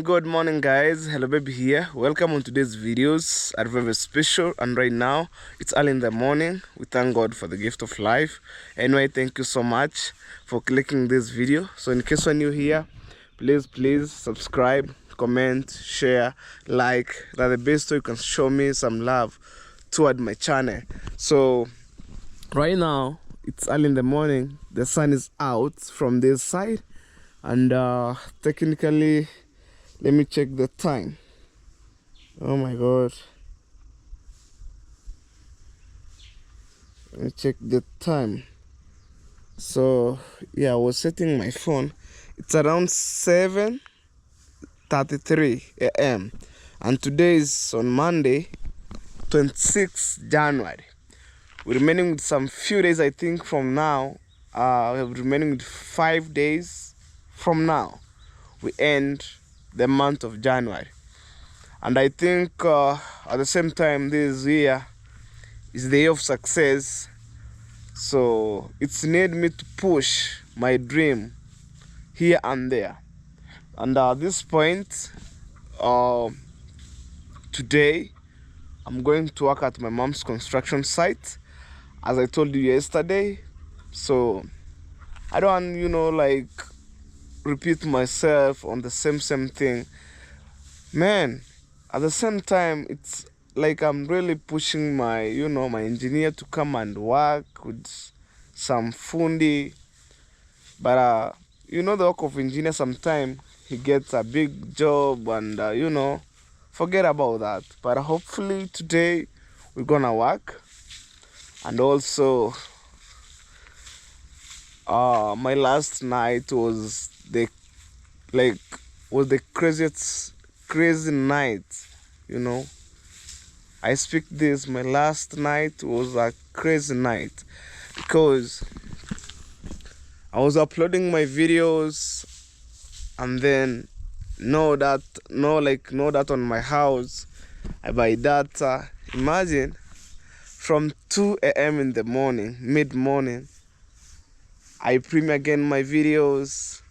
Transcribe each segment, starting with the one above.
Good morning, guys. Hello, baby here. Welcome on today's videos. I very special, and right now it's early in the morning. We thank God for the gift of life. Anyway, thank you so much for clicking this video. So, in case you're new here, please subscribe, comment, share, like. That's the best way you can show me some love toward my channel. So, right now it's early in the morning. The sun is out from this side. And technically, let me check the time. Oh my god. Let me check the time. So yeah, I was setting my phone. It's around 7:33 a.m. and today is on Monday, 26 January. We're remaining with some few days, I think, from now. We're remaining with 5 days from now. We end the month of January, and I think at the same time this year is the year of success, so it's need me to push my dream here and there. And at this point, today I'm going to work at my mom's construction site, as I told you yesterday. So I don't, like, repeat myself on the same thing, man. At the same time, it's like I'm really pushing my my engineer to come and work with some fundi, but the work of engineer, sometimes he gets a big job and forget about that. But hopefully today we're gonna work. And also my last night was the crazy night. I speak this, my last night was a crazy night, because I was uploading my videos, and then know that on my house I buy data. Imagine, from 2 a.m. in the morning, mid-morning, I premiere again my videos.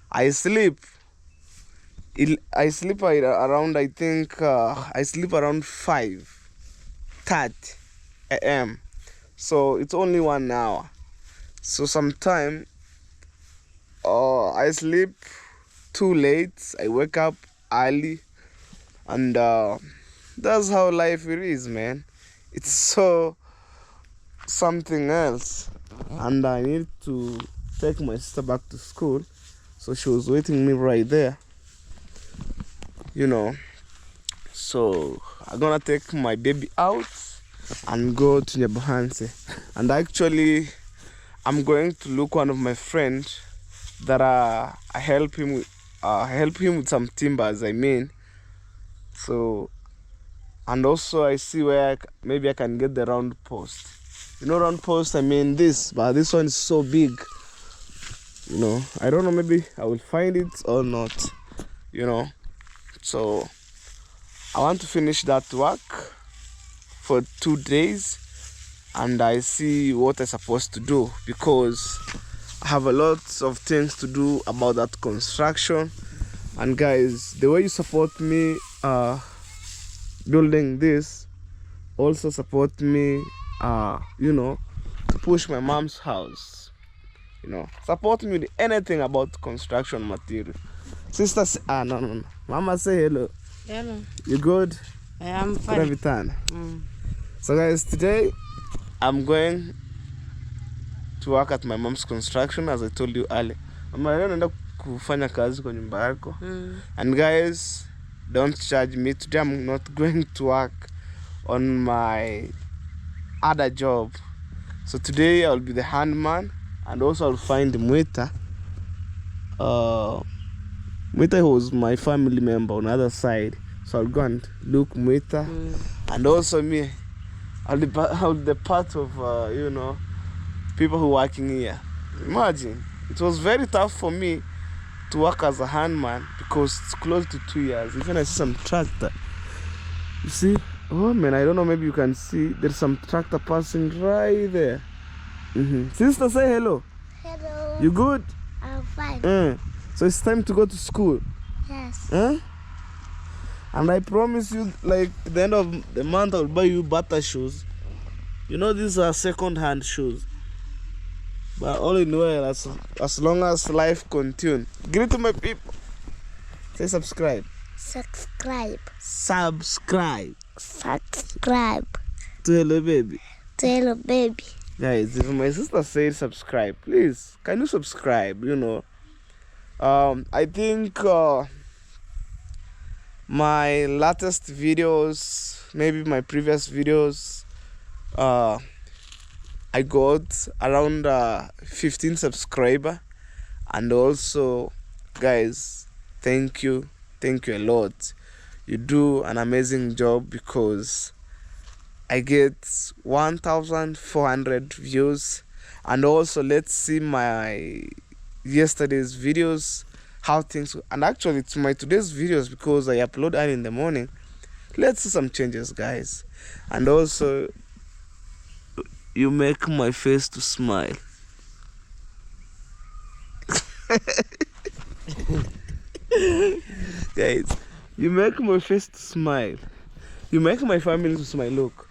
I sleep around, I think, I sleep around 5:30 a.m. So it's only 1 hour. So sometime I sleep too late, I wake up early, and that's how life it is, man. It's so something else. And I need to take my sister back to school, so she was waiting me right there. So I'm gonna take my baby out and go to Nyabuhanse. And actually, I'm going to look one of my friends that I help him with some timbers, I mean. So, and also I see where maybe I can get the round post. Round post, I mean this, but this one is so big. I don't know, maybe I will find it or not. So I want to finish that work for 2 days, and I see what I'm supposed to do, because I have a lot of things to do about that construction. And guys, the way you support me building this, also support me to push my mom's house. Support me with anything about construction material. Sister, no. Mama, say hello. Hello. You good? I am Good fine. every time. So guys, today I'm going to work at my mom's construction, as I told you earlier. Mama, leo naenda kufanya kazi kwa nyumba yako. And guys, don't charge me. Today I'm not going to work on my other job. So today I'll be the handman, and also I'll find Mwita. Mwita was my family member on the other side. So I'll go and look Mwita. And also me, I'll be part of, people who are working here. Imagine, it was very tough for me to work as a handman because it's close to 2 years. Even I see some tractor. You see? Oh man, I don't know, maybe you can see. There's some tractor passing right there. Sister, say hello. Hello. You good? I'm fine. So it's time to go to school. Yes. And I promise you, like, at the end of the month, I'll buy you butter shoes. You know, these are second-hand shoes. But all in well, as long as life continues. Greet to my people. Say subscribe. Subscribe. Subscribe. Subscribe. To Hello Baby. To Hello Baby. Guys, if my sister said subscribe, please, can you subscribe? I think my latest videos, maybe my previous videos, I got around 15 subscribers. And also, guys, thank you a lot. You do an amazing job, because I get 1,400 views. And also, let's see my yesterday's videos, how things, and actually it's my today's videos, because I upload early in the morning. Let's see some changes, guys. And also, you make my face to smile. Guys, you make my face to smile. You make my family to smile. Look,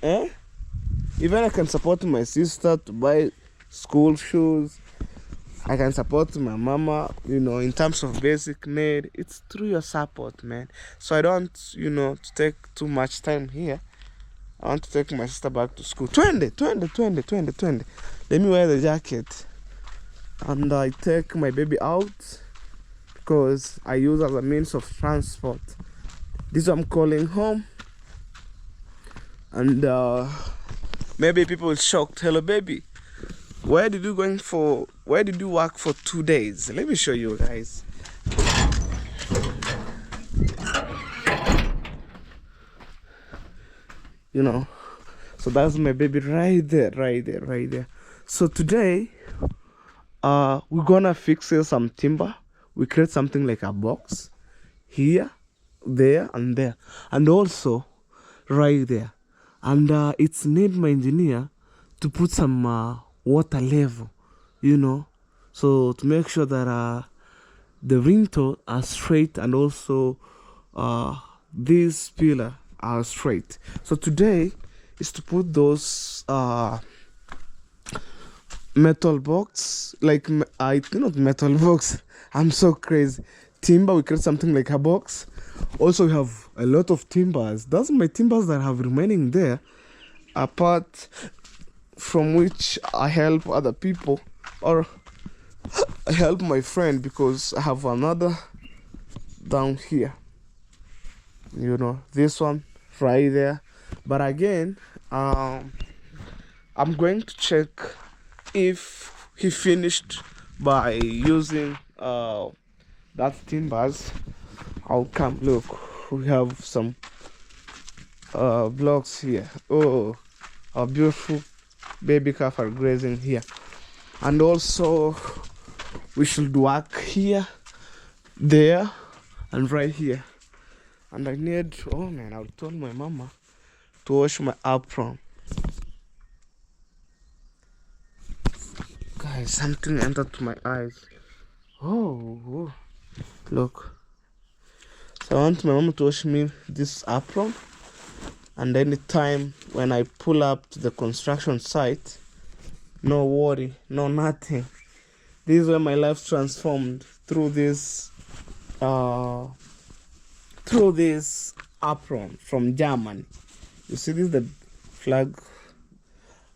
even I can support my sister to buy school shoes. I can support my mama, in terms of basic need. It's through your support, man. So I don't, to take too much time here. I want to take my sister back to school. 20. Let me wear the jacket. And I take my baby out, because I use as a means of transport. This I'm calling home. And maybe people will shocked. Hello baby, where did you work for 2 days? Let me show you guys. So that's my baby right there. So today we're gonna fix some timber. We create something like a box here, there, and there, and also right there. And it's need my engineer to put some water level, so to make sure that the rinto are straight, and also these pillar are straight. So today is to put those metal box, like not metal box. I'm so crazy. Timber, we create something like a box. Also, we have a lot of timbers. That's my timbers that have remaining there, apart from which I help other people, or I help my friend, because I have another down here. This one right there. But again, I'm going to check if he finished by using that timbers. I'll come. Look, we have some blocks here. Oh, a beautiful baby calf are grazing here. And also, we should work here, there, and right here. And I need, oh man, I told my mama to wash my apron. Guys, something entered to my eyes. Oh, look. So I want my mom to wash me this apron, and anytime when I pull up to the construction site, no worry, no nothing. This is where my life transformed through this apron from Germany. You see, this is the flag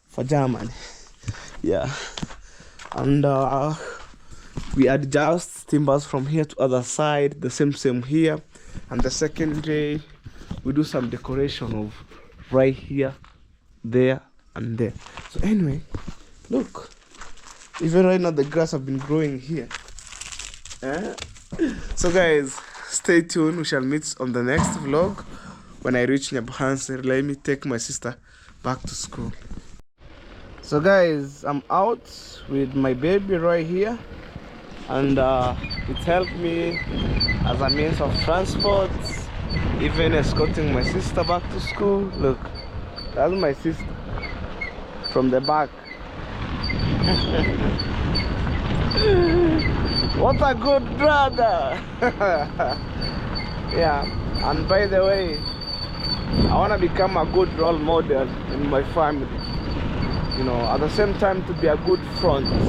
for Germany. Yeah, and we adjust timbers from here to other side, the same here, and the second day we do some decoration of right here, there, and there. So anyway, look, even right now the grass have been growing here. So guys, stay tuned. We shall meet on the next vlog when I reach Nyabuhanse. Let me take my sister back to school. So guys, I'm out with my baby right here, and it helped me as a means of transport, even escorting my sister back to school. Look, that's my sister from the back. What a good brother. Yeah, and by the way, I want to become a good role model in my family, you know, at the same time to be a good front in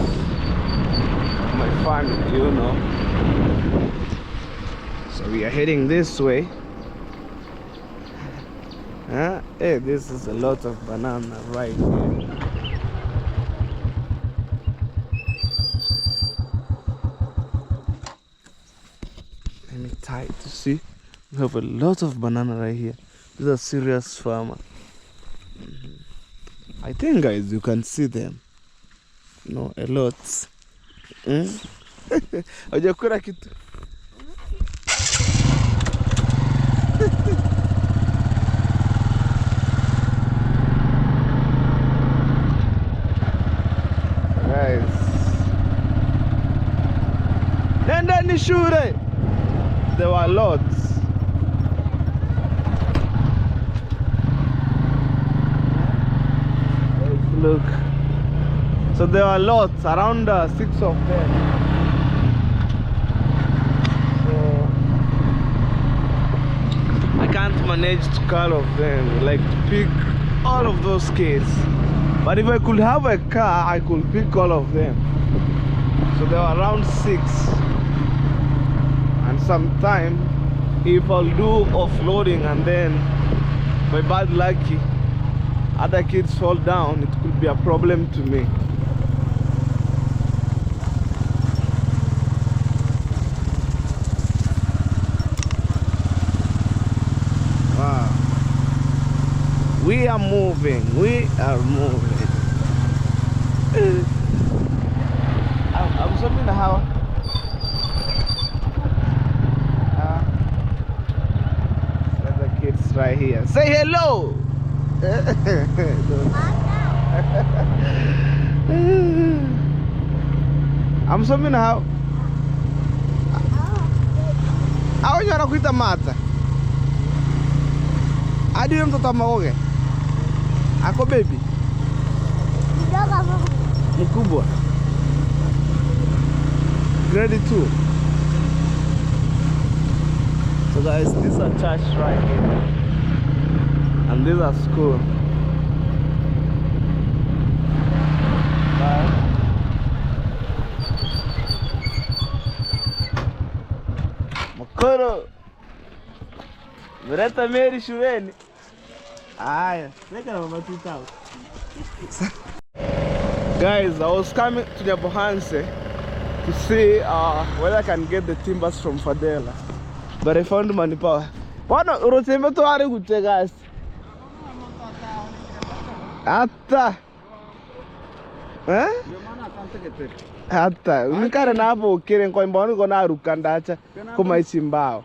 my family, you know. So we are heading this way. Hey, this is a lot of banana right here. Let me try to see. We have a lot of banana right here. This is a serious farmer. I think, guys, you can see them. No, a lot. Hujakula kitu. Guys, nenda ni shule. There were lots. Look, so there are lots, around 6 of them. So I can't manage to call of them, like to pick all of those kids. But if I could have a car, I could pick all of them. So there are around 6. And sometime, if I'll do offloading and then by bad lucky other kids fall down, it could be a problem to me. Wow. We are moving. We are moving. I'm something how the kids right here. Say hello. I'm something how. How you anakuita mata? Hadi wewe mtoto maoge. Ako baby. Mkubwa. Grade 2. So guys, this is a church right here. And this is a school. Mokoro. Mreta Mary shuleni. Aya, neka na mama tutao. Guys, I was coming to Nyabuhanse to see whether I can get the timbers from Fadela. But I found Manipawa. Wana urotembe to are gute guys. Hata. Hata. Unikare na hapo ukire kwa mbona uko na rukandacha kama ichimbao.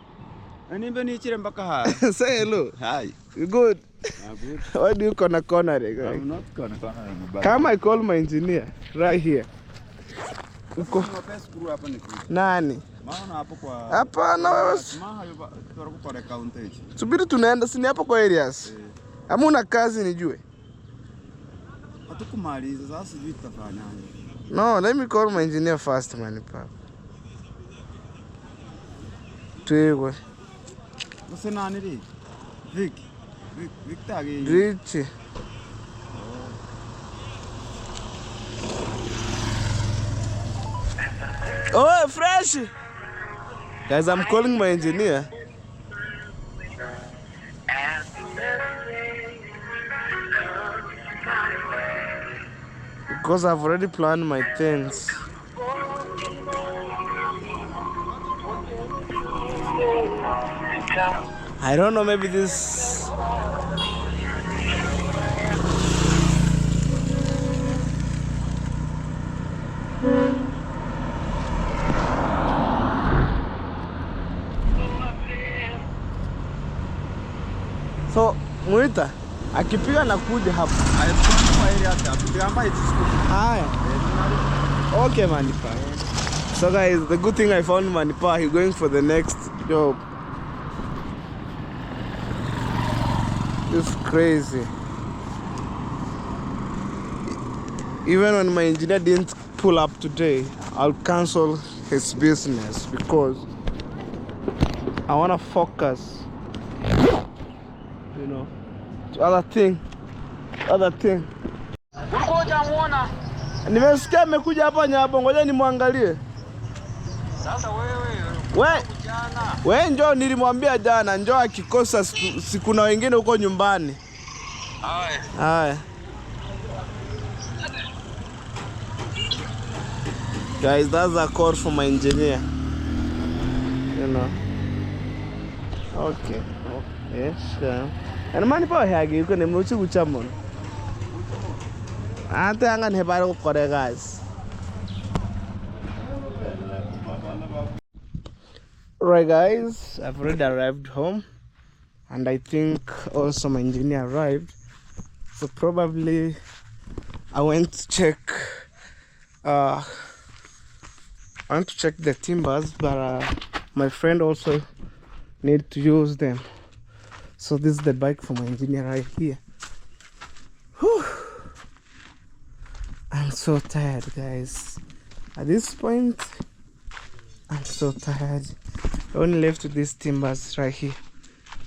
Nimbe nichire mpaka haya. Say hello. Hi. You good? I'm good. Why do you corner? I'm not corner. Come, I call my engineer right here. Uko screw hapa ni kitu. Nani? Maana hapo kwa Hapana wewe. Maana hapo kwa countage. Subiri tunaenda sini hapo kwa areas. Hamuna kazi nijue. Hatukumaliza sasa sijui tutafanyaje. No, let me call my engineer first, man. Tuigwe. What's nani ri? Vic. Vic tagi. Richie. Oh, fresh. Guys, I'm calling my engineer. Because I've already planned my things. I don't know, maybe this... So, Mwita, akipiga na kuja hapa. Haya. Okay, Manipa. So guys, the good thing I found Manipa, he's going for the next job. It's crazy. Even when my engineer didn't pull up today, I'll cancel his business because I want to focus, you know, to other thing. Nimesikia amekuja hapa Nyabo, ngoja nimwangalie. Sasa wewe Njoo, nilimwambia jana njoo, akikosa siku na wengine huko nyumbani. Haya. Guys, that's a call from my engineer. You know. Okay. Sure. And Manipa hagi yuko ne muchi kuchamon. Ante anga nebara ko kore guys. Right guys, I've already arrived home and I think also my engineer arrived. So probably I went to check the timbers, but my friend also need to use them. So this is the bike for my engineer right here. Whew. I'm so tired, guys. At this point, I'm so tired. I only left with these timbers right here.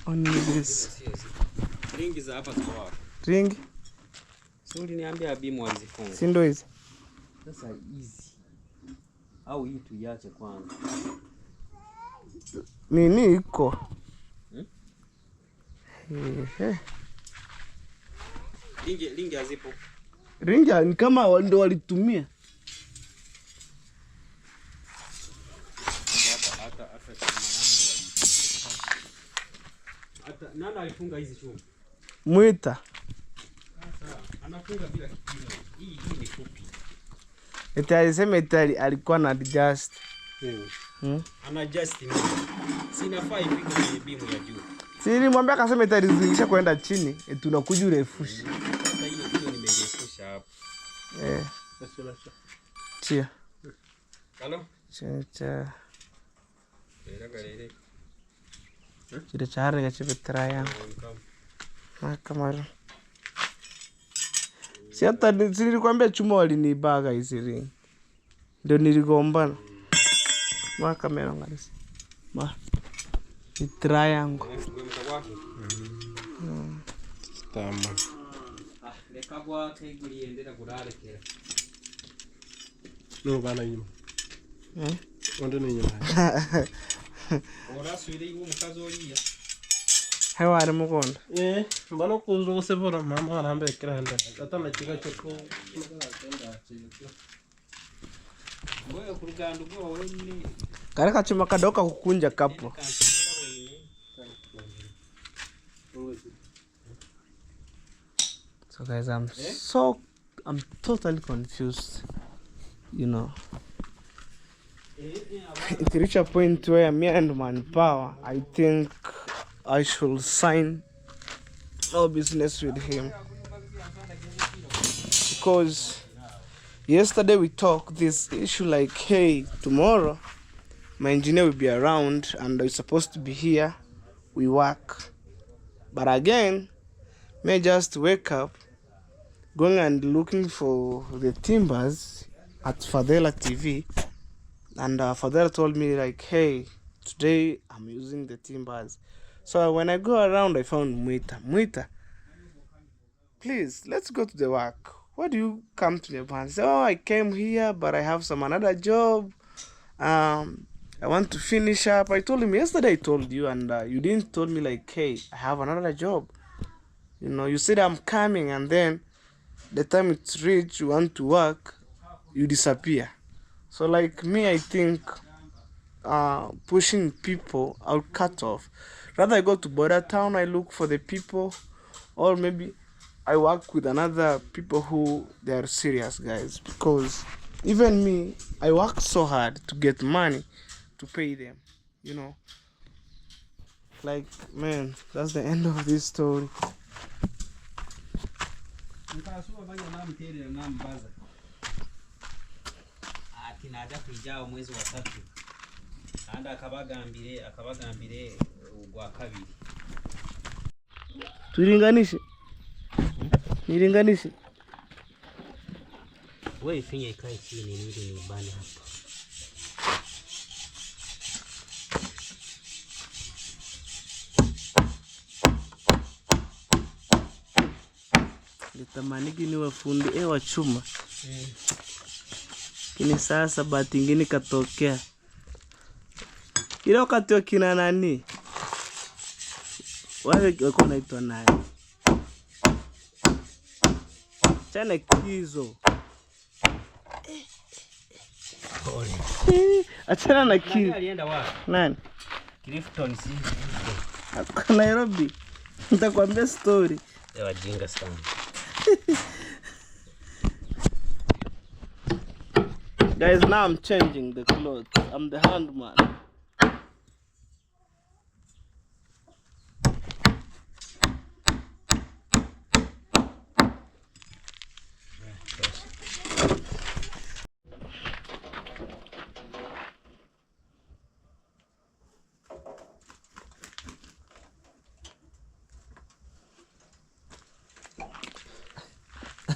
Only this. Ring is hapa sawa. Ring? Si uliniambia bimu alizifunga. Si ndo hizi? Sasa hizi. Au hii tuiache kwanza. Nini iko? Ringi hazipo. Ringi ni kama ndo walitumia. Hata nani alifunga hizi chuma? Mwita. Sasa anafunga bila kipimo. Hii ni fupi. Eti alisema alikuwa na adjust. Ana adjust ni. Sinafaa ipige kwenye bimu ya juu. Si nilimwambia akasema itarizidisha kwenda chini, eti unakuja urefushe. Sasa hiyo nimerefusha hapo. Chia. Halo? Cha. Galere. Chile chare ga chipe traya. Kamera. Si hata nilikwambia chuma walinibaga hizi ring. Ndio niligombana. Kamera ngalisi. Ni triangle. Tama. Lekabwa keguri endera kurarekera. No bana nyuma. Wanda ni nyuma. Ora suire iwo mukazi oliya. Hewa ari mugonda. Mbana kuzo sebora mama arambe kiranda. Atana kiga cyoko. Ngoya kuruganda ubwo wenni. Kare kachuma kadoka kukunja kapo. So guys, I'm totally confused. You know. It reached a point where me and Manpower, I think I should sign no business with him. Because yesterday we talked this issue like, hey, tomorrow my engineer will be around and he's supposed to be here. We work. But again, may just wake up, going and looking for the timbers at Fadela TV, and Fadela told me like, hey, today I'm using the timbers. So when I go around, I found Mwita, please, let's go to the work. Why do you come to Nepal? I said, oh, I came here, but I have another job. I want to finish up. I told him yesterday I told you, and you didn't told me like, hey, I have another job. You know, you said I'm coming, and then the time it's reached, you want to work, you disappear. So like me, I think pushing people, I'll cut off. Rather I go to border town, I look for the people, or maybe I work with another people who they are serious guys. Because even me, I work so hard to get money to pay them, you know. Like, man, that's the end of this story. Atinaja kujao mwezi wa 3. Anda akabagambire ugwa kabiri. Tulinganishe. Nilinganishe. Wewe finya ikae chini ili nibane hapa. Nitamaniki niwe fundi wa chuma. Kini sasa bahati ingine katokea. Ile wakati wa kina nani? Wale wako naitwa nani? Chana kizo. Achana na kizo. Alienda wapi? Nani? Clifton si. Nairobi. Nitakwambia story. Ewa jinga sana. Guys, now I'm changing the clothes. I'm the handman.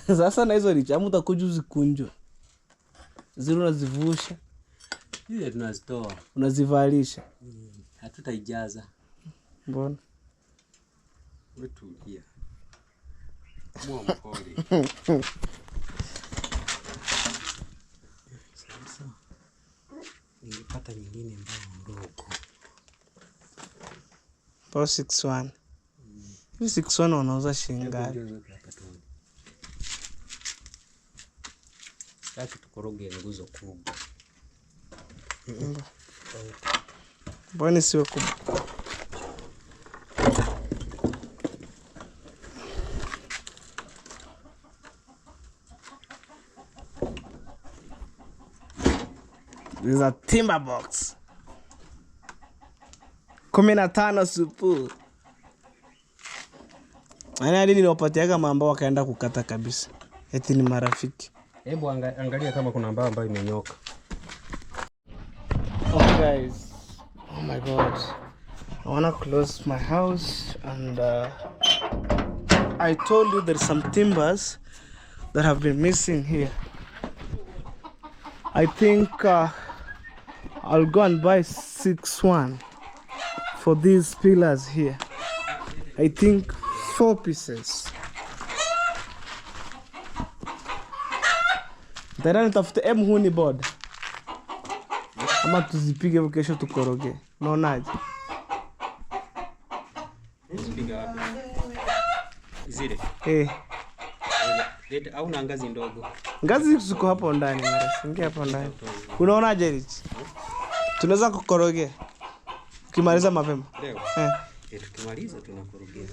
Sasa na hizo lichamu utakuja uzikunjwe. Zile unazivusha. Ile tunazitoa. Unazivalisha. Hatutaijaza. Mbona? Wetulia. Mwa mpole. Sasa nilipata nyingine ndogo. 461. Hivi 61 wanauza shilingi ngapi? Sasa tukoroge nguzo kubwa. Mbona siwe kubwa? This is a timber box. 15 supu. Ana hadi niliwapatiaga mambo wakaenda kukata kabisa. Eti ni marafiki. Hebu angalia kama kuna mbao ambayo imenyoka. Okay guys. Oh my god. I wanna close my house and I told you there's some timbers that have been missing here. I think I'll go and buy 61 for these pillars here. I think 4 pieces. Tena nitafute huni board. Ama tuzipige kesho tukoroge. Unaonaje? Uzipiga wapi? Zile. Leta au na ngazi ndogo. Ngazi ziko hapo ndani, ingia hapo ndani. Unaonaje hichi? Tunaweza kukorogea. Ukimaliza mapema. Leo. Tukimaliza tunakorogea.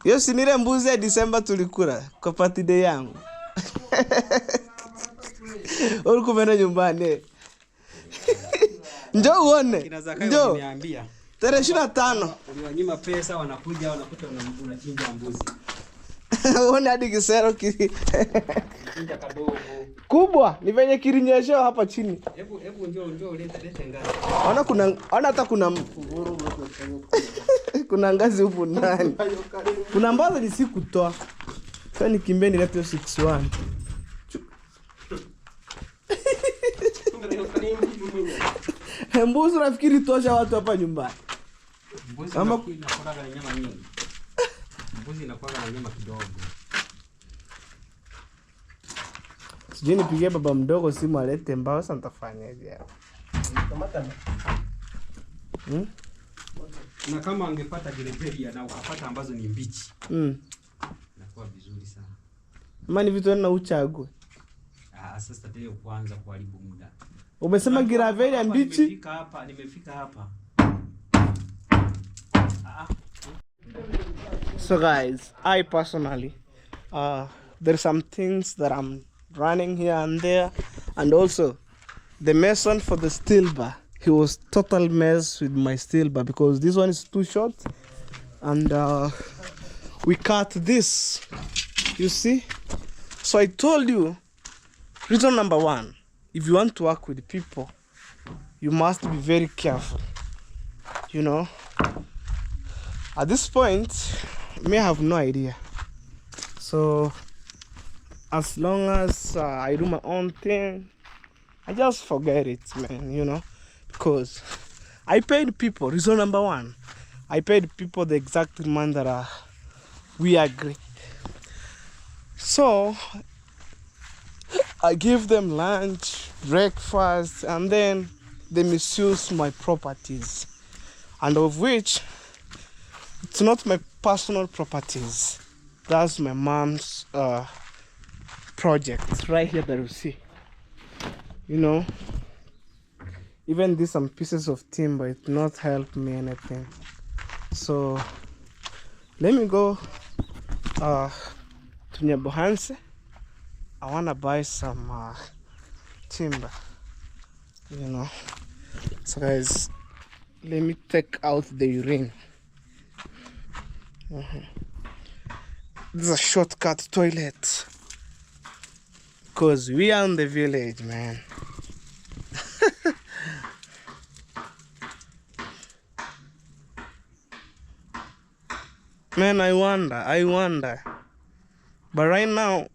Hiyo si nile mbuzi ya December tulikula kwa birthday yangu. Ulikumena nyumbani. Njoo uone. Njoo. Niambia. Tarehe 25. Uliwanyima pesa wanakuja wanakuta unachinja mbuzi. Uone hadi kisero Chinja kadogo. kubwa ni venye kilinyeshewa hapa chini. Hebu njoo leta ngazi. Ona hata kuna kuna ngazi huko ndani. Kuna ambazo ni sikutoa. Sasa nikimbie nilete 61. Mbuzi nafikiri tosha watu hapa nyumbani. Mbuzi inakuwa na nyama nyingi. Mbuzi inakuwa na nyama kidogo. Sijui nipigie baba mdogo simu alete mbao, sasa nitafanyaje hapo? Na kama angepata grilled na ukapata ambazo ni mbichi. Inakuwa vizuri sana. Mama ni vitu na uchague. Sasa tena kuanza kuharibu muda. Umesema graveli ya mbichi? Nimefika hapa. So guys, I personally there's some things that I'm running here and there, and also the mason for the steel bar, he was total mess with my steel bar because this one is too short, and we cut this, you see. So I told you, reason number one, if you want to work with people, you must be very careful, you know. At this point, me have no idea. So as long as I do my own thing, I just forget it, man, you know, because I paid people. Reason number one, I paid people the exact amount that we agreed. So I give them lunch, breakfast, and then they misuse my properties, and of which it's not my personal properties. That's my mom's project right here that you see. You know, even these some pieces of timber, it not help me anything. So let me go to Nyabohanse. I wanna buy some timber, you know. So guys, let me take out the urine. This is a shortcut toilet because we are in the village, man. Man, I wonder. But right now,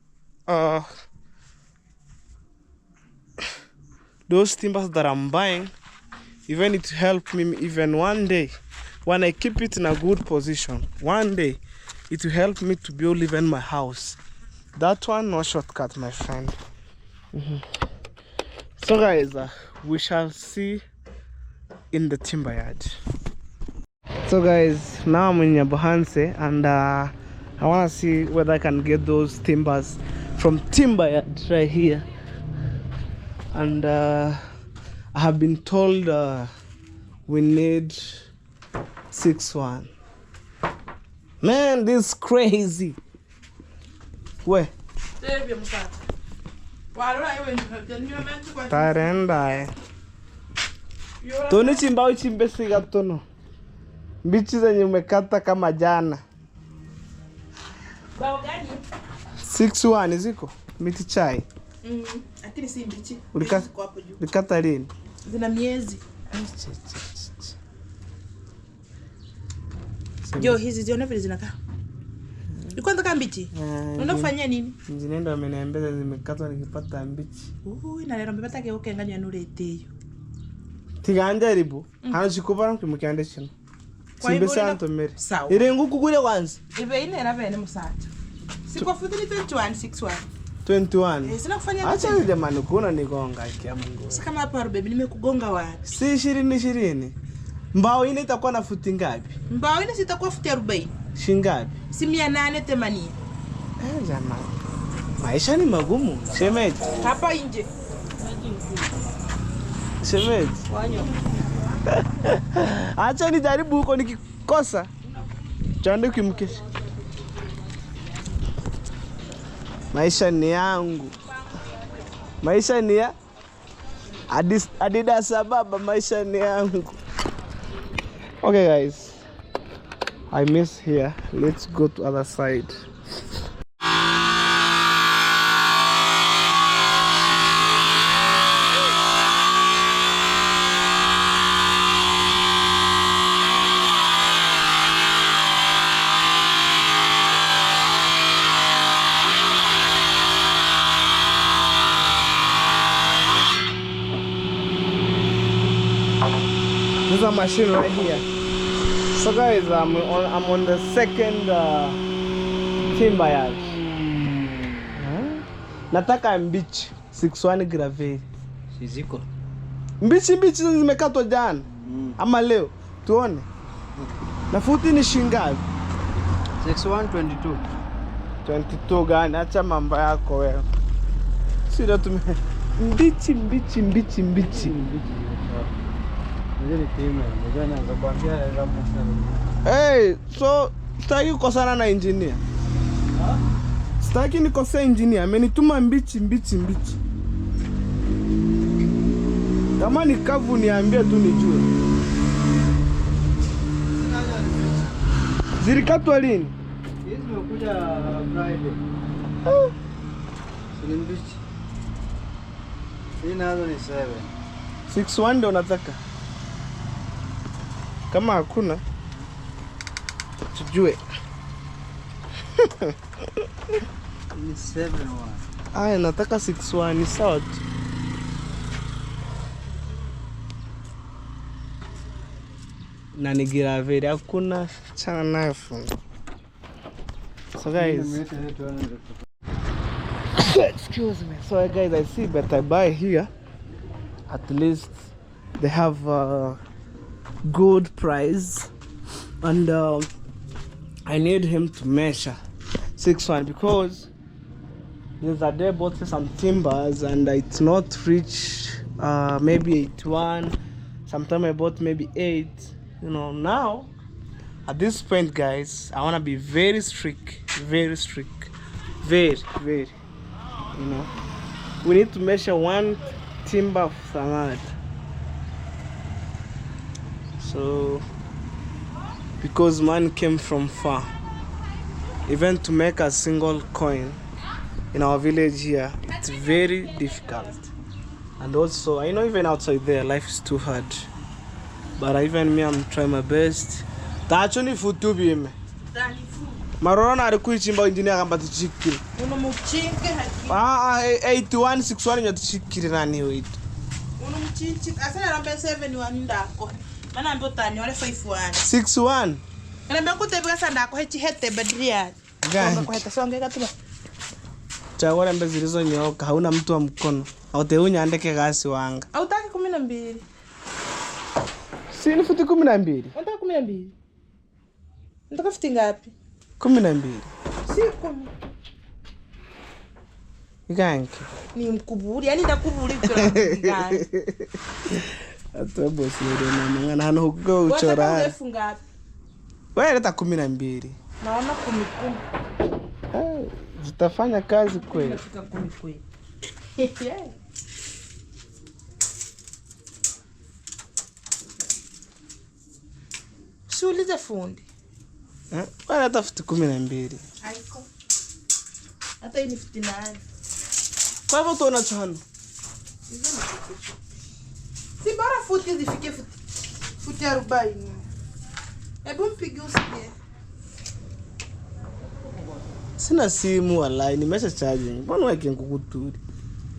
those timbers that I'm buying, even it helped me, even one day, when I keep it in a good position, one day, it will help me to build even my house. That one, no shortcut, my friend. So guys, we shall see in the timber yard. So guys, now I'm in Nyabohanse, and I want to see whether I can get those timbers from timber yard right here. And I have been told we need 6-1. Man, this is crazy. Where? Tarenda. Toni chimba uchimbe siga tono. Mbichi zenye umekata kama jana. Bao gani? 6-1 ziko. Miti chai. Lakini si mbichi. Ulikata lini? Zina miezi. Jo, hizi zione vile zinakaa. Ulikuwa unataka mbichi? Unafanya nini? Ninaenda ameniambia zimekatwa nikipata mbichi. Na lero mbata ke ukenganya nureteyo. Tiganja ribu. Hana chikubara kumukande chino. Simbe santo mere. Sawa. Irengu kukule kwanza. Ibe ine na bene musata. Siko futini 21 6-1. 21. Sina kufanya acha ni jamani kuna nigonga kia Mungu. Sasa kama hapa baby nimekugonga wapi? Si 20. Mbao ile itakuwa na futi ngapi? Mbao ile sitakuwa futi 40. Shingapi? Si 880. Jamani. Maisha ni magumu. Shemeji. Hapa nje. Shemeji. Wanyo. Acha nijaribu huko nikikosa. Chande kimkesha. Maisha ni yangu. Maisha ni ya Adidas baba, maisha ni yangu. Okay guys, I miss here. Let's go to other side. a machine right here. So guys, I'm on the second timber yard. Nataka mbichi 61 gravity. Siziko. Mbichi zimekatwa jana. Ama leo tuone. Na futi ni shingapi? 6122. 22 gani? Acha mambo yako wewe. Sio tu mbichi. Hey, so sitaki kukosana na engineer. Sitaki nikosea engineer. Amenituma mbichi. Kama ni kavu niambie tu nijue. Zilikatwa lini? Hizi zimekuja Friday. Ni mbichi. Hii nazo ni 7. 61 ndio nataka. Kama hakuna tujue. Ni 7 wa. Aya, nataka 61 ni sawa tu. Na ni gravity hakuna chana nayo fundi. So guys, excuse me. So guys, I see but I buy here. At least they have a good price, and I need him to measure 61 because there's a day bought some timbers and it's not reach maybe 81. Sometimes I bought maybe 8. You know, now at this point guys, I want to be very strict, very, you know, we need to measure one timber of salad. So because man came from far, even to make a single coin in our village here, it's very difficult. And also I know even outside there life is too hard, but even me, I'm trying my best. Tacho ni futu bime. Marona alikuichimba engineer kamba tuchikire. Uno muchinke haki. 81 61 nyotuchikire nani wetu. Uno muchinche asa rambe 7 ndako. Mana ambo tani wale 51. 61. Kana kutebeka sandako hechi hete bedria. Gani? Kwa heta songe katula. Chawara mbe zilizo nyoka, hauna mtu wa mkono. Auteunya andeke gasi wanga. Hautaki 12. Si ni futi 12. Unataka 12. Unataka futi ngapi? 12. Si 10. Ganki. Ni mkuburi, yani ndakuburi kwa ngani. Atoa bosi ndio mangana hano huko uchora. Wewe urefu ngapi? Wewe leta 12. Naona 10. Zitafanya kazi kweli. Nafika 10 kweli. Suulize fundi. Wewe leta futi 12. Haiko. Hata hii ni 59. Kwa hivyo tuona chano. Si bora futi zifike futi 40. Hebu mpige usije. Sina simu wallahi, nimesha charging. Mbona weke nkukuturi?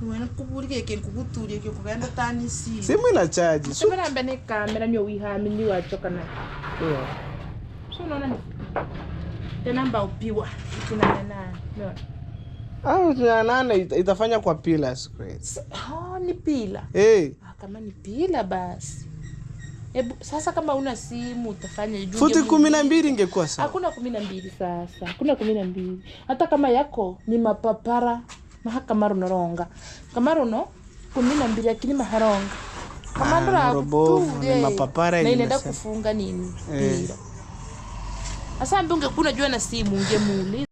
Wewe nakuburi yake nkukuturi yake kuganda tani si. Simu ina charge. Sema namba ne kamera nyo wihamini wachoka na. So unaona ni. Tena namba upiwa. Unaona? Nana itafanya kwa pillars kweli. Ni pila. Kama ni pila basi. Sasa kama una simu utafanya juu. Futi 12 ingekuwa sawa. Hakuna 12 sasa. Hakuna 12. Hata kama yako ni mapapara, mahakama runoronga. Kama runo 12 lakini maharonga. Kama ndo ni mapapara na inaenda kufunga nini? Pila. Sasa mbunge kuna jua na simu ungemuuliza.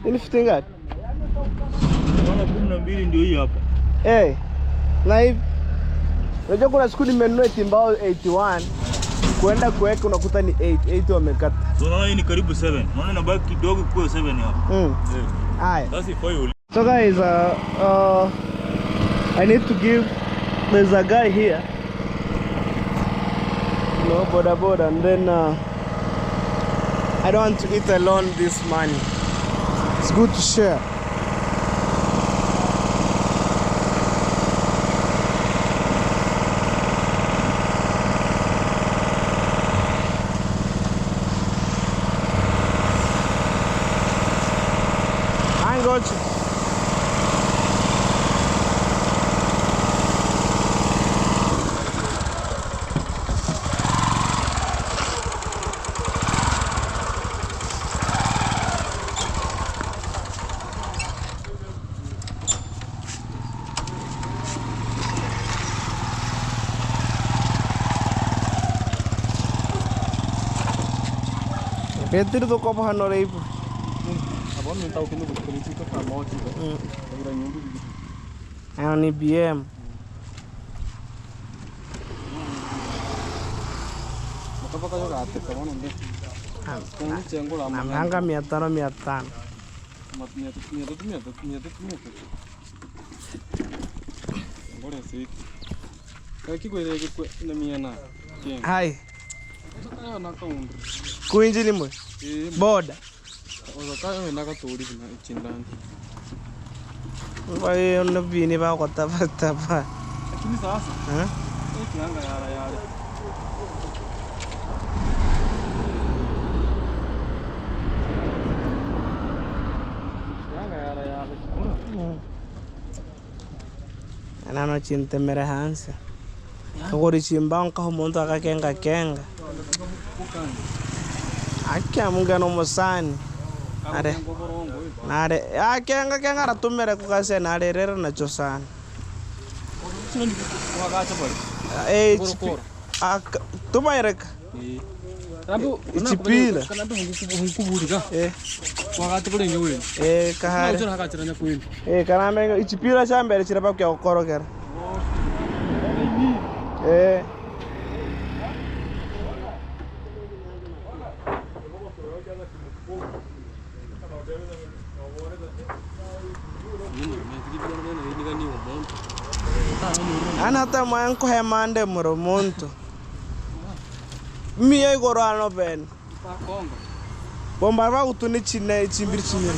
Ni futi ngapi? 12 ndio hii hapa. Na hivi unajua kuna siku nimenunua timbao 81 kwenda kuweka unakuta ni 8 wamekata. So naona hii ni karibu 7. Naona inabaki kidogo kwa 7 hapa. Haya. That's it for you. So guys, I need to give, there's a guy here, you know, boda, and then I don't want to eat alone this money. It's good to share. Gochi. Petir to kopa hanore ipo. Abon minta ukini bukuliti to kama oti to. Ira nyumbu bibi. Ayo ni BM. Makapa kayo kate kama nonde. Kung chengo la mama. Namanga 500. Mia tu. Ngore sik. Kaki ko ile ko na mia na. Hai. Saka na ka undu. Kuinji ni mwe. Boda. Saka na ka tori na chindani. Vai ono vini ba ko tapa. Lakini sasa. Kianga yale. Anano chinte mere hansa. Kagori chimbang ka monto akakenga. Akia mungano mosani. Nare akenga ratumere kukase nare rera na chosana. Tumaireka. Rabu Ichipila. Kana hunkuburi wakati kule nyewe. Kahari. Unajua hakachiranya kwini. Kana menga ichipila chambere chirapa kwa korokera. Anata mwanko hemande muromonto. Mie igoro ano ben. Bomba ba utuni chine chimbiri chine.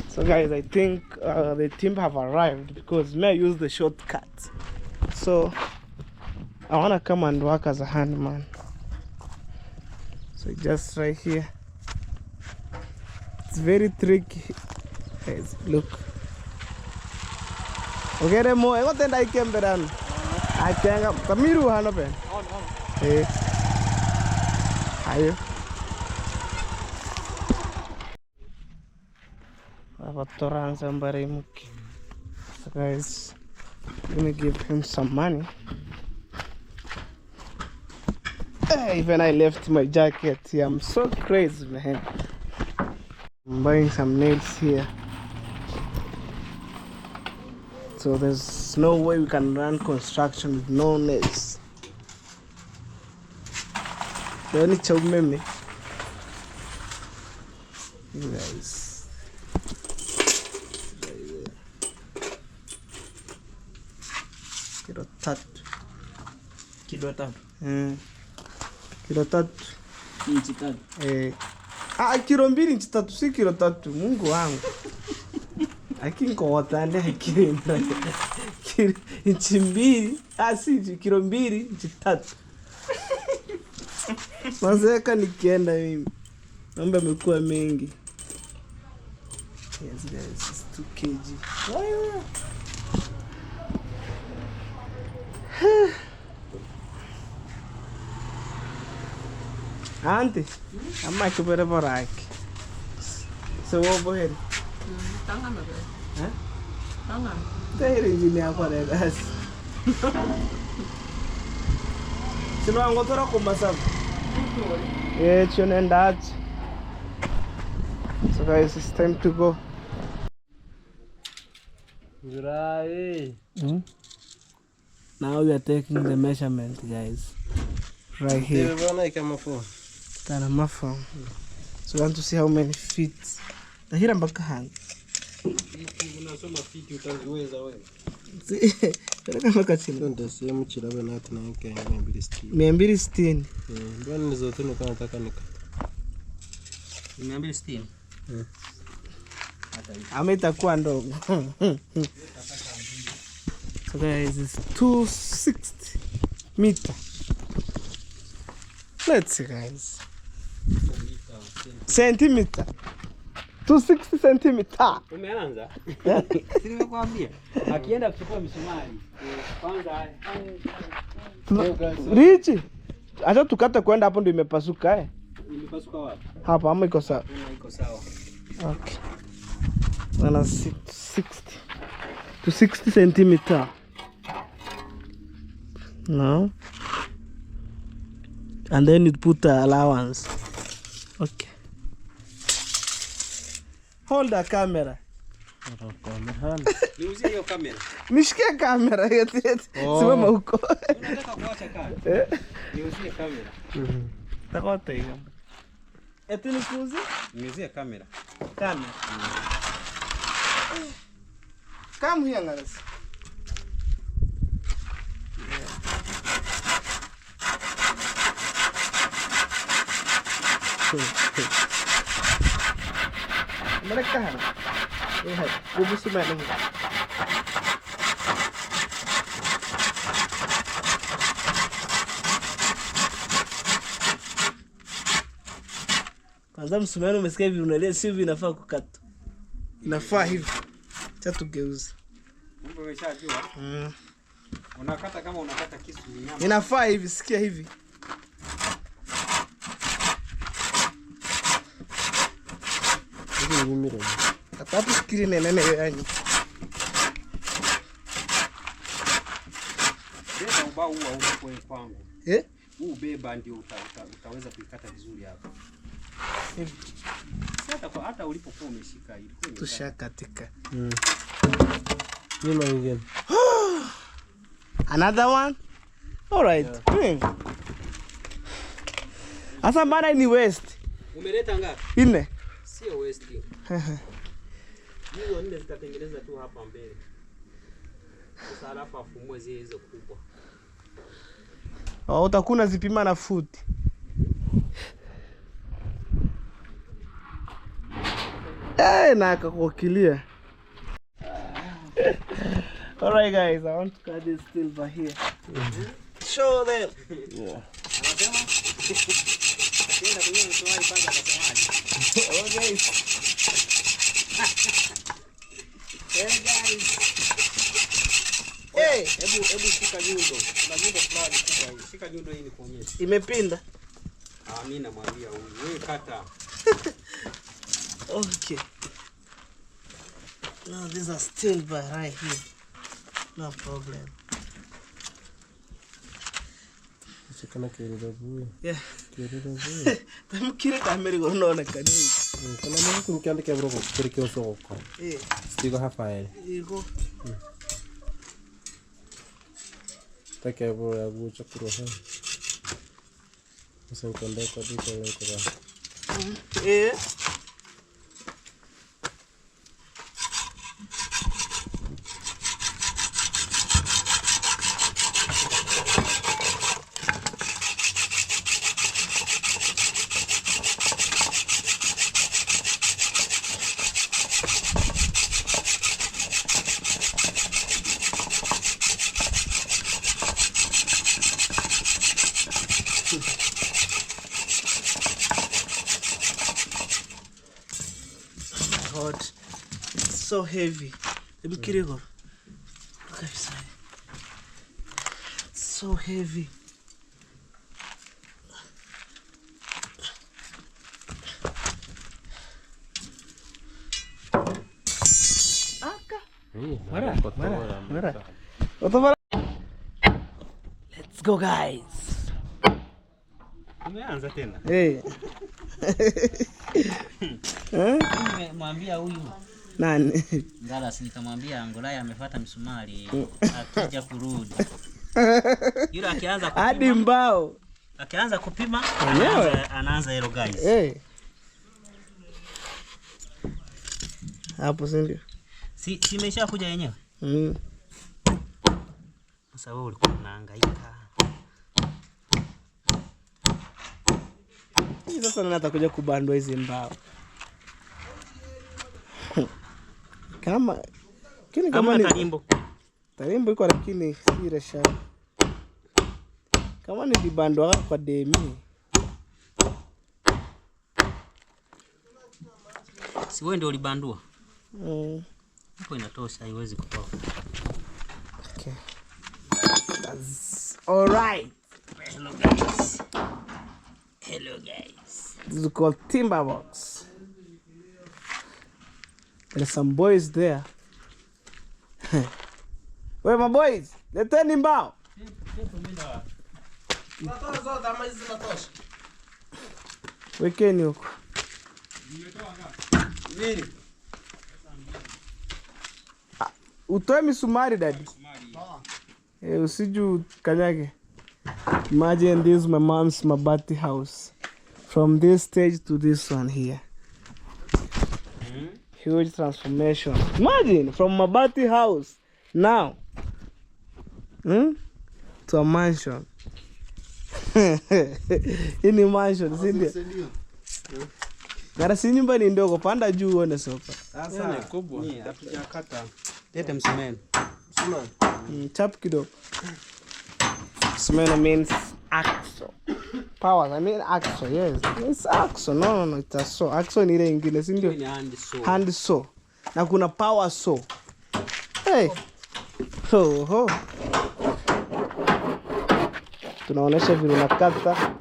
So guys, I think the team have arrived because may use the shortcut. So I wanna come and work as a handman. So just right here. It's very tricky. Guys, look. Okay, mo ego tenda ikemberan. I tenga tamiru hano ben. Ayo. Abatoran somebody muki. So guys, let me give him some money. Even I left my jacket here. I'm so crazy, man. I'm buying some nails here. So there's no way we can run construction with no nails. The only chow meme. You guys. Kilo tatu. Kilo tatu. Kilo tatu. Inchi tatu. Kilo 2 inchi tatu, si kilo tatu. Mungu wangu. Akinkowotande akirinda. Inchi 2, si kilo 2 inchi tatu. Mazeka nikienda mimi. Mambo yamekuwa mengi. Yes guys, it's 2 kg. Auntie, I'm not going to be so over here. They're engineer for that. So I'm going to come myself. Yeah, and that. So guys, it's time to go. Now we are taking the measurement, guys. Right here. Tana mafa. So we want to see how many feet. Tahira mpaka hang. Unasoma feet utaziweza wewe. Kama kachini. Ndio sehemu chirabe na hata na yake 260. 260. Mbona nizo tena kama nataka nika. 260. Ama itakuwa ndogo. So guys, it's 260 meter. Let's see guys. Centimeter. 260 centimeter. Umeanza? Si nimekuambia. Akienda kuchukua misumari. Kwanza Richi. Acha tukate kwenda hapo ndio imepasuka imepasuka wapi? Hapa ama iko sawa? Iko sawa. Okay. Wana 60 to 60 centimeter. No. And then you put the allowance. Okay. Hold the camera. Niuzie hiyo kamera. Nishike kamera yetu. Simama huko. Unataka kuacha kazi? Niuzie kamera. Takote hiyo. Eti nikuuzie? Niuzie kamera. Kamera. Come here, guys. Mereka lihat, bubus semen ini. Kwanza msumeno umesikia hivi unalia sio hivi inafaa kukata. Inafaa hivi. Acha tugeuze. Mungu umeshajua. Unakata kama unakata kisu nyama. Inafaa hivi, sikia hivi. Hivi mimi. Tatu skiri nene yanyu. Beba ubao huo kwangu. Huu beba ndio utaweza kuikata vizuri hapa. Hata ulipokuwa umeshika ilikuwa tushakatika. Nyuma nyingine. Another one. All right. Asa maana ni west. Umeleta ngapi? 4. Sio west. Hiyo 4 zitatengeneza tu hapa mbele. Sasa halafu afumue zile hizo kubwa. Utakuna zipima na futi. Na akakukilia. All right guys, I want to cut this silver here. Show them. Yeah. Oh guys. Hey guys. Hey, hebu shika nyundo. Kuna nyundo fulani kubwa hii. Shika nyundo hii nikuonyeshe. Imepinda. Mimi namwambia huyu, wewe kata. Okay. Now these are still by right here. No problem. Kana kiriro buye. Yeah. Kiriro buye. Tamukire kamera unaona kanini. Kana mimi kumkiandika bro kirikio soko. Stigo hafael. Iko. Take bro ya gucha kuroha. Sasa ukonda kwa dito leo kwa. God, it's so heavy. Let me kill it. Look inside. It's so heavy. Let's go guys. Umeanza tena. Mwambia huyu nani? Ngala si nikamwambia Ngolai amefuata msumari akija kurudi. Yule akianza kupima hadi mbao. Akianza kupima anaanza hilo guys. Hapo ndio. Si imesha kuja yenyewe. Sasa wewe ulikuwa unahangaika. Sasa nani atakuja kubandwa hizi mbao? Kama ni tarimbo iko lakini si resha. Kama ni dibandwa kwa demi. Si wewe ndio ulibandua? Hapo inatosha, haiwezi kutoka. Okay. That's all right. Hello guys. Hello guys. This is called timber box. There's some boys there. Where my boys? Leteni mbao. Wekeni huko. Utoe misumari daddy. Usiju kanyage. Imagine this is my mom's mabati house. From this stage to this one here. Huge transformation. Imagine from mabati house now to a mansion. Hii ni mansion, si ndio? Ngara si nyumba ni ndogo, panda juu uone sofa. Sasa ni kubwa. Ni hatujakata. Lete msumeno. Chap kidogo. Msumeno means axle. Powers, I mean axle, yes. It's axle. No, it's a saw. Axle ni ile ingine, si ndio? Ni hand saw. Hand saw. Na kuna power saw. Hey. Ho. Tunaonesha vile unakata.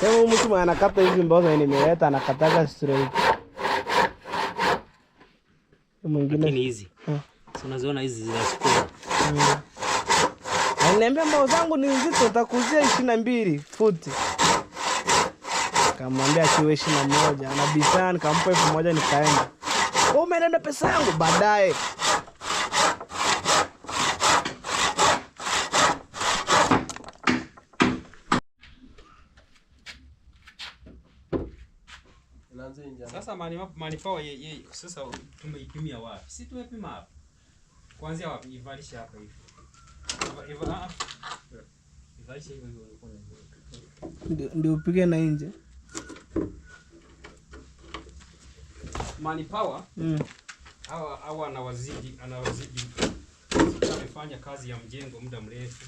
Sema mtu anakata hizi mbao za nimeleta anakataka straight. Mwingine ni hizi. Si unaziona hizi za square. Ananiambia mbao zangu ni nzito, utakuzia 22 futi. Kamwambia kiwe 21, anabishana kampa 1000 nikaenda. Wewe umeenda pesa yangu baadaye. Sasa manipawa yeye sasa tumeipimia wapi? Si tumepima hapa. Kuanzia wapi? Ivalisha hapa hivi. Ivalisha hivi Ndio upige na nje. Manipawa hawa anawazidi amefanya kazi ya mjengo muda mrefu.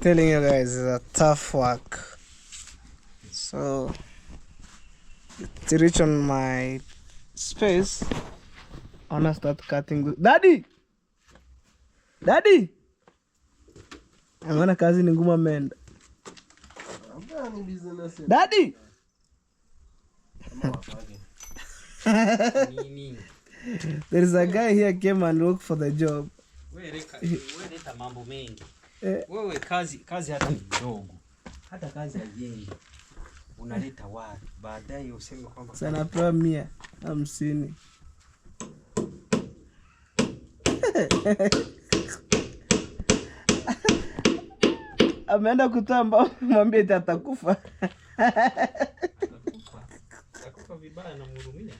Telling you guys, it's a tough work. So to reach on my space, I wanna start cutting. Daddy, I'm gonna kazi ni ngumu ameenda. Daddy. There is a guy here came and look for the job. Wewe leta mambo mengi. Wewe kazi hata ni ndogo. Hata kazi ya jengo unaleta wapi? Baadaye useme kwamba sana pewa 150. Ameenda kutoa mbao, mwambie atakufa. atakufa vibaya na mhurumia.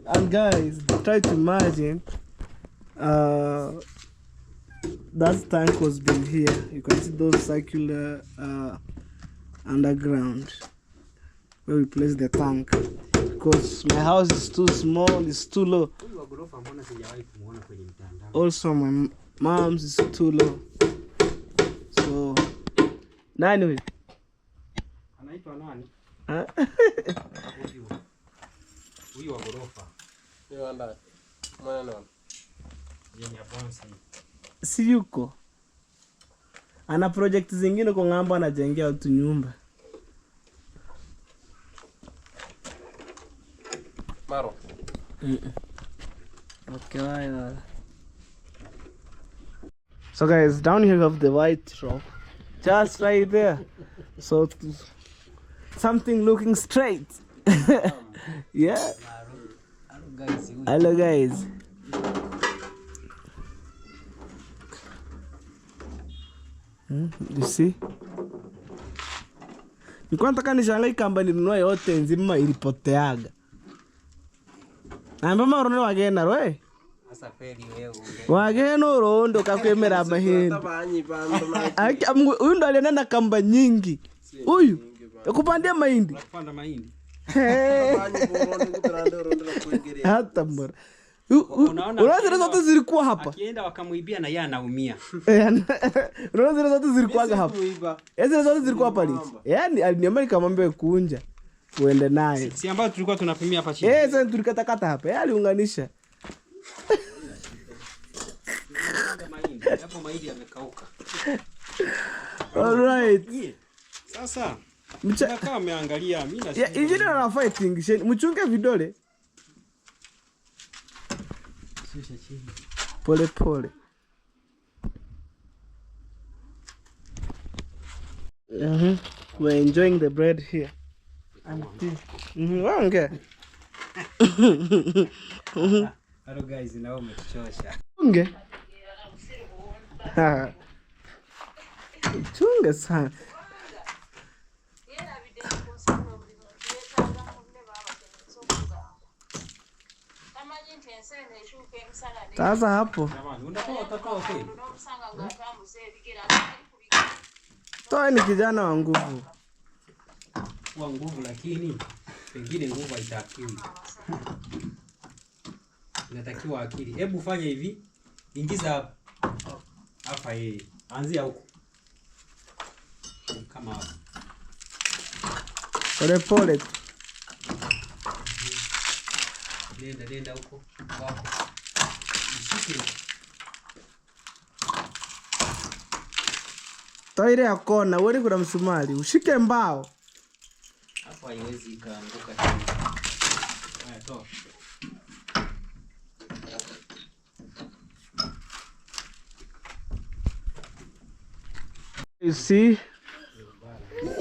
And guys, try to imagine that tank was built here. You can see those circular underground where we place the tank, because my house is too small, it's too low. Also my mom's is too low. So nani huyu? Anaitwa nani? Huyu wa gorofa. Yeye anda. Mwana. Yeye abonsi. Si yuko. Ana project zingine kwa ngambo anajengea watu nyumba. Maro. Okay, why? So guys, down here we have the white rock, just right there. So something looking straight. Yeah. Hello guys. You see? Nilikuwa nataka nishangae kamba nilinunua yote nzima ilipoteaga. Naambia marono wagena roe. Sasa kweli wewe Wagena urondo kakwemera mahindi. Huyu ndo alienda kamba nyingi. Huyu kupandia mahindi. kupanda mahindi. Hata mbona. Unaona zile zote zilikuwa hapa. Akienda wakamuibia na yeye anaumia. Unaona zile zote zilikuwa hapa. Zile zote zilikuwa hapa lichi. Yaani aliniambia nikamwambia kuunja uende naye. Si ambao tulikuwa tunapimia hapa chini. Sasa tulikatakata hapa. Yeye aliunganisha. Mahindi, hapo mahindi yamekauka. Alright. Sasa kama ameangalia mimi na ya injini na fighting mchunge vidole. Shusha chini. Pole pole. We're enjoying the bread here. Wange. Hello guys, nao umetuchosha. Unge. Chunga sana. Sasa hapo. Toa ni kijana wa nguvu. Wa nguvu lakini pengine nguvu haitakiwi. Inatakiwa akili. Hebu fanya hivi. Ingiza hapa yeye. Anzia huko. Kama hapo. Pole pole. Nenda huko. Wako. Mshike. Toa ya kona, wewe kuna msumari. Ushike mbao. Hapo haiwezi kaanguka chini. Haya toa. You see,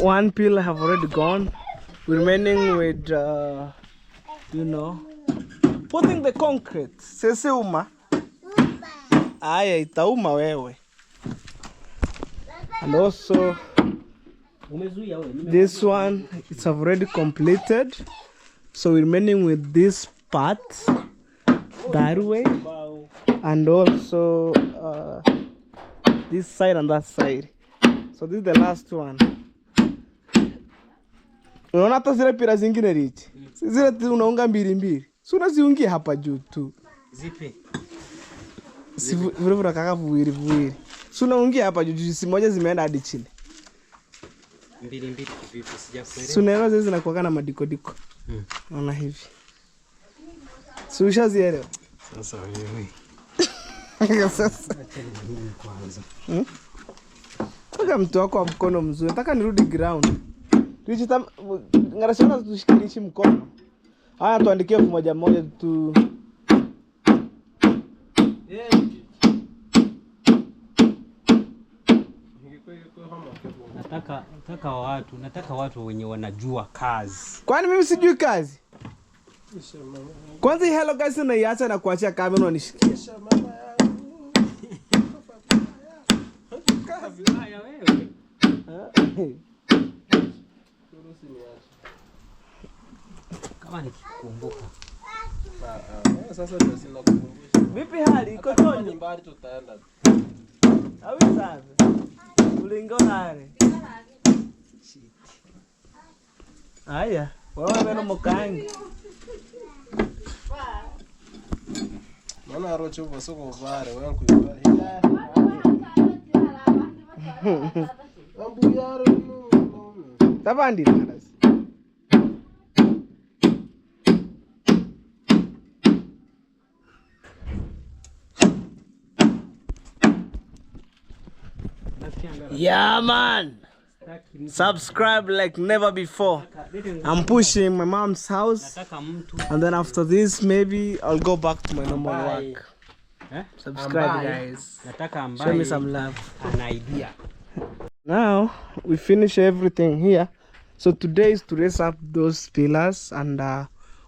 one pillar have already gone. We're remaining with, putting the concrete. Sese uma. Aya, itauma wewe. And also, this one is already completed. So we're remaining with this part that way. And also, this side and that side. So this is the last one. Unaona hata zile pira zingine richi. Zile unaunga mbili. Si unaziungia hapa juu tu. Zipi? Si vile kaka vuiri. Si unaungia hapa juu, si moja zimeenda hadi chini. Mbili kivipi sijakuelewa. Si unaelewa zile zinakuwa na madikodiko. Unaona hivi. Si ushazielewa? Sasa wewe. Sasa. Kwanza. Taka mtu wako wa mkono mzuri. Nataka nirudi ground. Tuichita ngarashana tushikilishi mkono. Haya tuandikie 1 tu. Nataka watu wenye wanajua kazi. Kwani mimi sijui kazi? Kwanza hello guys unaiacha na kuachia kamera unanishikia. Haya wewe. Kama nikikumbuka. Sasa ndio sinakukumbusha. Vipi hali iko tonyo? Mbali tutaenda. Awi sabe. Ulingorare. Aya, wewe beno mukangi. Mana rocho bosoko bare wewe kuyibare. Ambu yaro no. Tabandi naras. Yeah man. Subscribe like never before. I'm pushing my mom's house, and then after this maybe I'll go back to my normal work. Subscribe guys. Show me some love. An idea. Now we finish everything here. So today is to raise up those pillars, and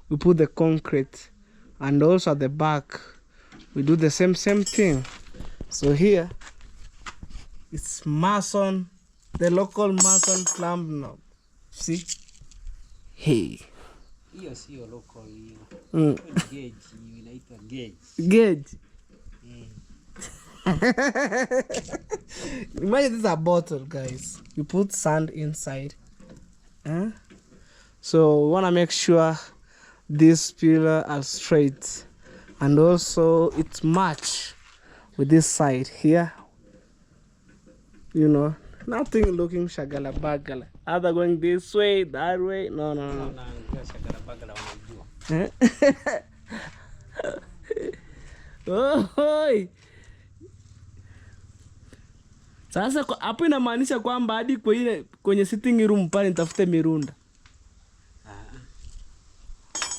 we put the concrete, and also at the back we do the same thing. So here it's mason, the local mason clamp knob. See? Hey. Hiyo sio local hiyo. Mm. Gauge, inaitwa gauge. Gauge. Imagine this is a bottle, guys. You put sand inside. So we want to make sure these pillars are straight, and also it's match with this side here. You know, nothing looking shagala bagala. Either going this way, that way. No. Oh, sasa hapo inamaanisha kwamba hadi kwenye sitting room pale nitafute mirunda.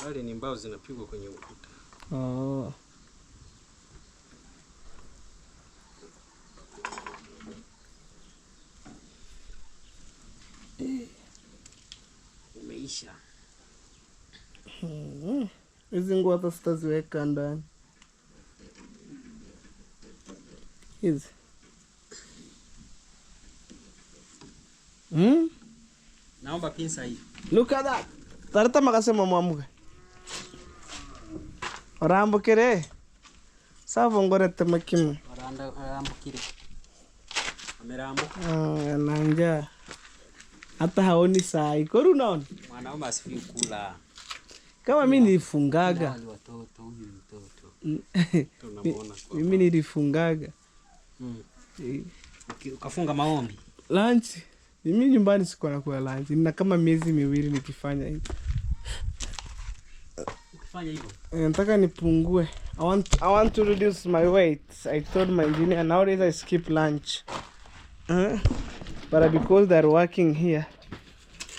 Wale ni mbao zinapigwa kwenye ukuta. Oh. Umeisha. Hizi nguo hata sitaziweka ndani. Hizi. Naomba pinsa hii. Look at that. Tarata makasema mwamuka. Orambukire. Savo ngorete makimu. Orambukire. Amerambuka. Nanja. Hata haoni saa ikoru naona. Mwanaume asifi kula. Kama mimi nilifungaga. Wale watoto, huyu mtoto. Tunamuona kwa. Mimi nilifungaga. Ukafunga maombi. Lunch. Mimi nyumbani sikuwa nakula lunch. Nina kama miezi miwili nikifanya hivi. Ukifanya hivyo? Nataka nipungue. I want to reduce my weight. I told my engineer nowadays I skip lunch. But because they're working here,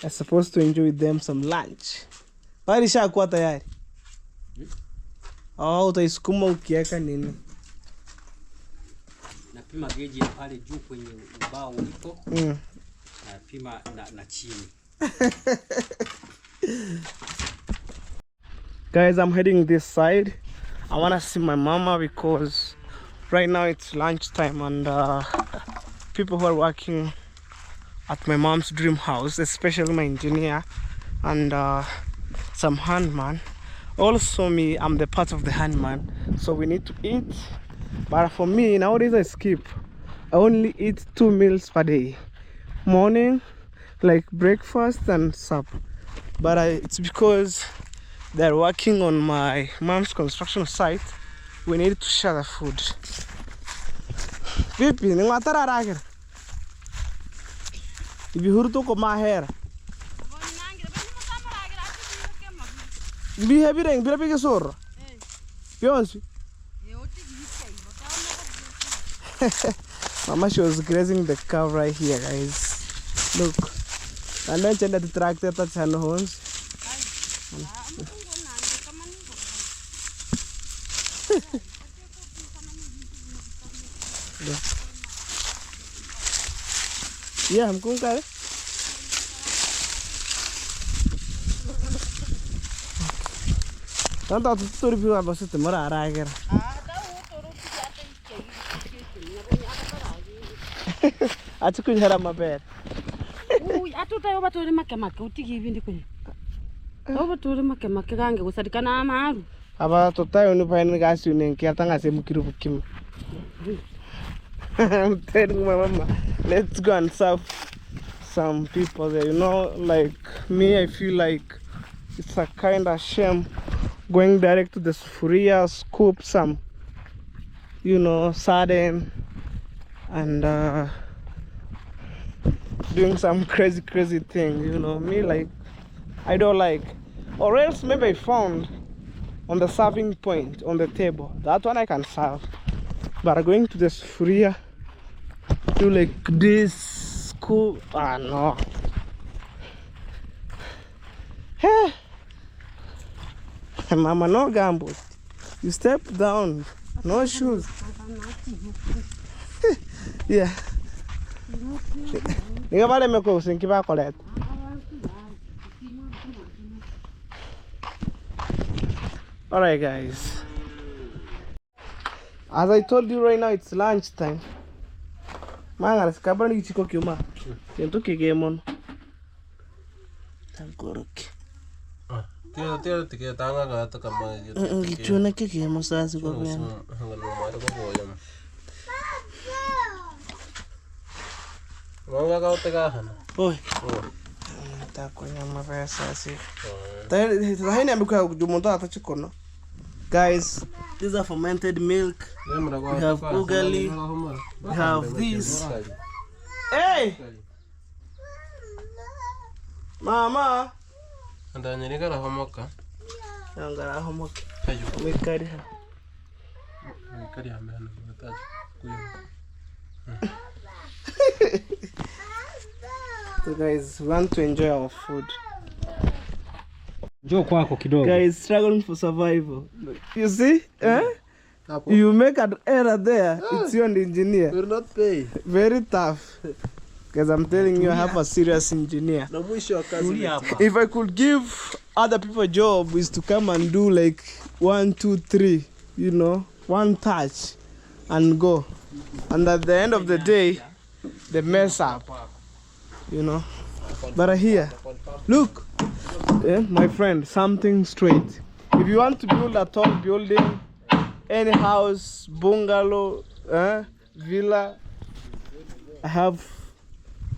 I'm supposed to enjoy with them some lunch. Pari shakuwa tayari. Utaisukuma ukiweka nini? Napima geji ya pale juu kwenye ubao ulipo. Napima na chini. Guys, I'm heading this side. I want to see my mama because right now it's lunchtime and people who are working at my mom's dream house, especially my engineer and some handman. Also me, I'm the part of the handman, so we need to eat. But for me, nowadays I skip. I only eat 2 meals per day. Morning, like breakfast and supper. But it's because they're working on my mom's construction site. We need to share the food. Vipi, ni matara ragira. Ibi hurto ko mahera. Bi hebireng bila pike sor. Pionsi. Mama, she was grazing the cow right here, guys. Look. And then the tractor that's her horns. Yeah, I'm going to I thought to review about it tomorrow. I took you out of my bed. I thought I was to make a mac, even the queen. Over to the Macagang was at Canama. About to tell you when gas you name Katanga Kim. I'm telling my mama, let's go and serve some people there. You know, like me, I feel like it's a kind of shame going direct to the sufuria, scoop some, you know, sardine and doing some crazy thing, you know. Me, like, I don't like. Or else maybe I found on the serving point on the table, that one I can serve. But going to the sufuria, do like this, scoop, no. Hey, mama, no gambut. You step down, no shoes. Yeah. Ninga vale me ko usinki ba collect. Alright, guys. As I told you right now, it's lunch time. Manga skabra ni chiko kiuma. Yento kigemo. Tangoroke. Tio tike tanga ka ta kama. Kichuna kiki musasi kwa kwenda. Manga ka utega hana. Oi. Takonya mapesa si. Tahini amekuwa kujumonta hata chikono. Guys, these are fermented milk. We have ugali. We have this. Hey! Mama! Anda nyerika na homoka. Ngara homoka. Tayo. Mekari ha. Mekari ha mena tayo. Kuyo. So guys, we want to enjoy our food. Njoo kwako kidogo. Guys, struggling for survival. You see? You make an error there. It's you and the engineer. We're not pay. Very tough. Because I'm telling you, I have a serious engineer. If I could give other people a job, is to come and do like 1, 2, 3, you know, one touch and go. And at the end of the day, they mess up, you know. But here, look, my friend, something straight. If you want to build a tall building, any house, bungalow, villa, I have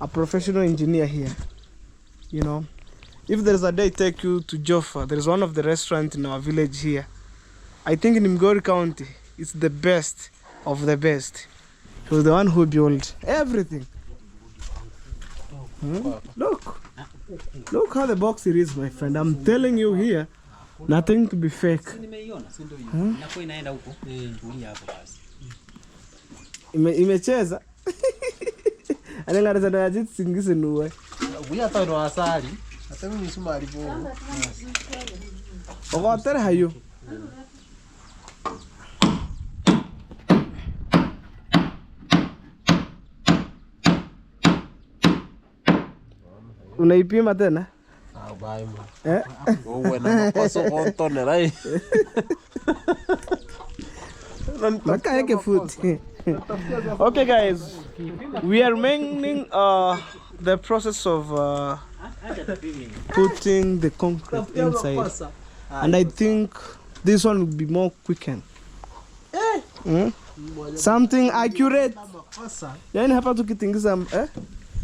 a professional engineer here, you know. If there's a day take you to Joffa, there's one of the restaurants in our village here. I think in Migori County, it's the best of the best. He was the one who built everything. Look how the box it is, my friend. I'm telling you here, nothing to be fake. Imecheza. Anengara sana ajit singise nuwe. Buya ta no asali. Hata mimi suma alipo. Ogotere hayo. Unaipima tena? Bai mo. Wewe na makosa kontone rai. Nakayeke food. Okay guys, we are making the process of putting the concrete inside, and I think this one will be more quickened. Something accurate. Yani hapa tukitingiza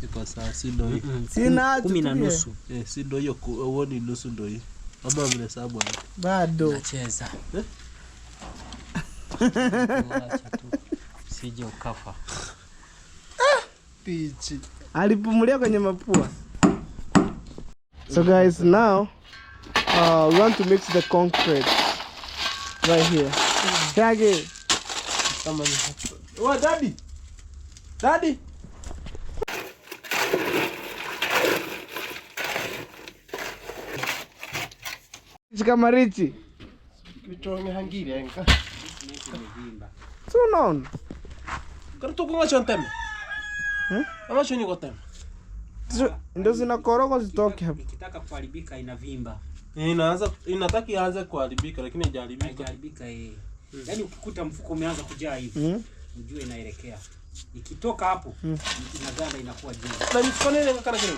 Iko saa sindo hii. Sina 10:30. Sindo hiyo uone nusu ndo hii. Ama vile sababu bado Nacheza. Sije ukafa. pichi. alipumulia kwenye mapua. So guys, now we want to mix the concrete right here. Kage. Oh, daddy. Daddy. Chikamarichi. Kichonge hangiri enka. So non. Kartu kunga chonteme. Ama choni kotem. Ndio zinakoroga zitoke hapo. Ikitaka kuharibika inavimba. Inataka ianze kuharibika lakini haijaharibika. Haijaribika Yaani ukikuta mfuko umeanza kujaa hivi, ujue inaelekea. Ikitoka hapo, inaganda inakuwa juu. Na mfuko nene ngakana kile.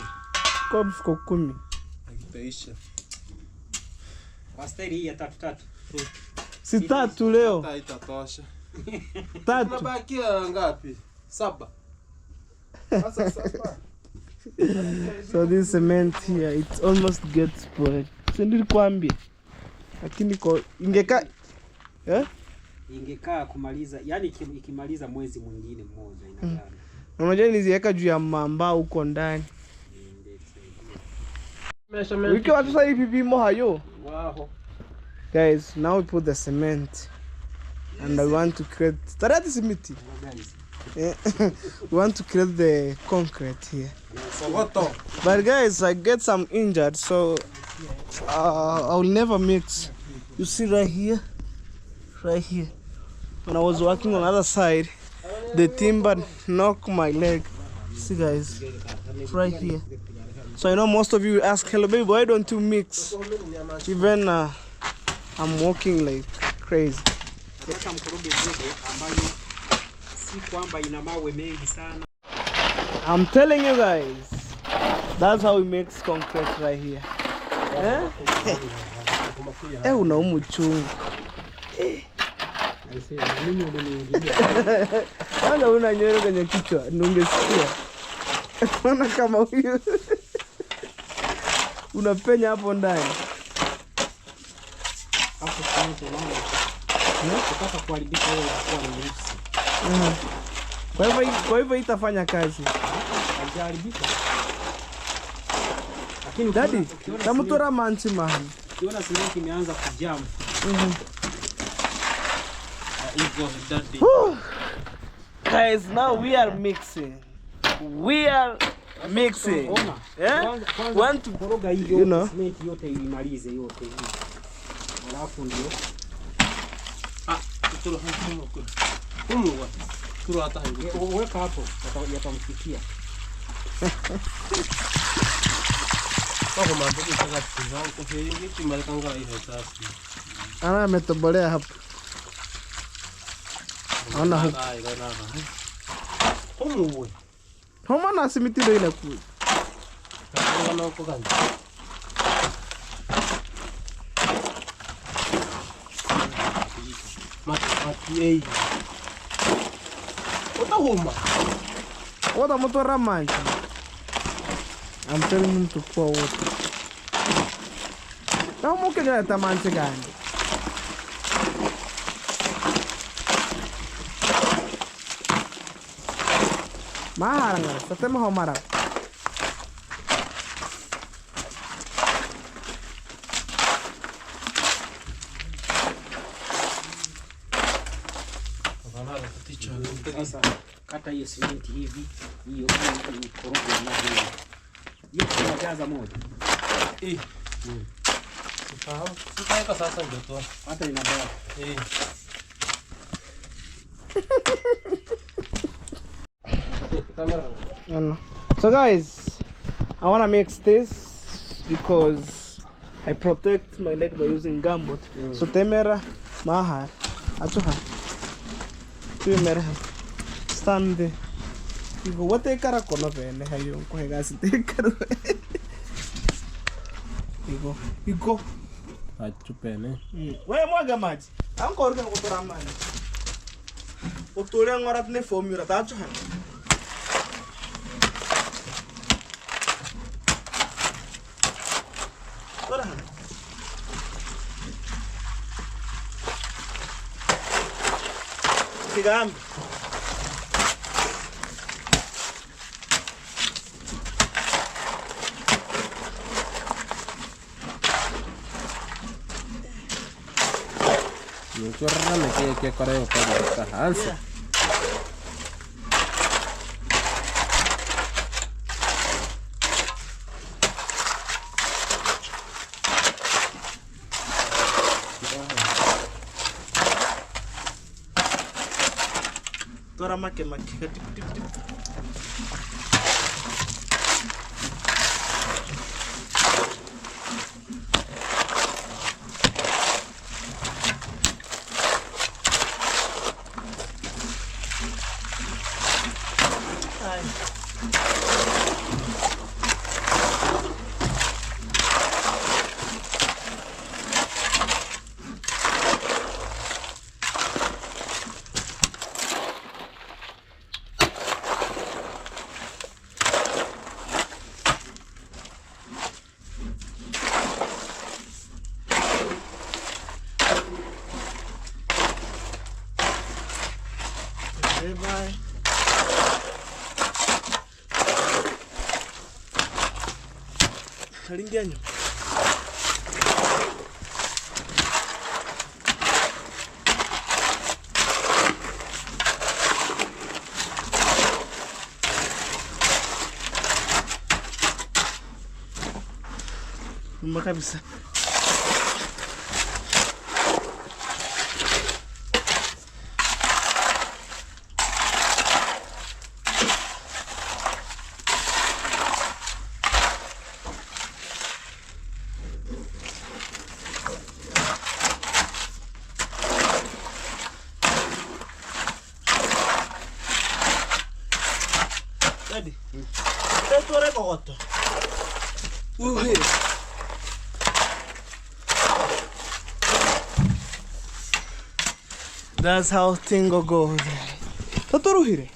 Kwa mfuko 10. Itaisha. Kwa staili hii ya 3-3. Si 3 leo. Haitatosha. 3. Tunabakia ngapi? 7. Sasa 7. So this cement here, it almost gets spoiled. So nilikwambia. Lakini ingeka Ingekaa kumaliza, yani ikimaliza mwezi mwingine mmoja inaganda. Unajua niliziweka juu ya mamba huko ndani. Wiki watu sasa hivi bimo hayo. Wow. Guys, now we put the cement. And I want to create Tarati simiti. We want to create the concrete here. But guys, I get some injured, so I'll never mix. You see right here? Right here. When I was walking on the other side, the timber knocked my leg. See guys, right here. So I know most of you ask, hello baby, why don't you mix? Even I'm walking like crazy. I'm telling you guys, That's how we make concrete right here. Unaumu chungu. Wala una nywele kwenye kichwa, ungesikia. Unaona kama huyu. Unapenya hapo ndani. Hapo kwanza mama. Nataka kuharibika wewe kwa nyeusi. Kwa hivyo itafanya kazi. Haijaribika. Lakini Daddy, tamutora manchi mahali. Ukiona simenti imeanza kujam. Guys, now we are mixing. We are mixing. Want to koroga hiyo simenti yote imalize yote hii. Alafu ndio tutoro huko. Turo hata hivi. Weka hapo yatamfikia. Kwa mambo ya kaka kwa hiyo kitu marekanga ile sasa. Ana ametobolea hapo. Ana huko. Umuwe. Homa na simiti ndio inakuja. Kana huko gani? Mati Utahuma. Oda motora mancha. I'm telling him to pour water. Now mo kanya tamanche gani? Maharang, sa tema homarang. Sasa kata hiyo simenti hivi, hiyo koroga na hiyo. Hiyo tunajaza moja. Sawa. Sasa sasa ndio tu. Hata inabaki. So guys, I wanna mix this because I protect my leg by using gumboot. So temera mahar atuha. Temera stand there. Igo wote kara kono vene hayo ko hegasi te karo. Igo. Achupene. Wewe mwaga maji. Anko organ kutora maji. Utore ngorat ne formula ta atuha. Kigambi. Chorra me que correo para esta Tora make tip tip tip. Bye. Kalingianyo. Mbona kabisa. Ready? Tetore kokoto. We'll hit it. That's how Tingo goes. Totoro hire.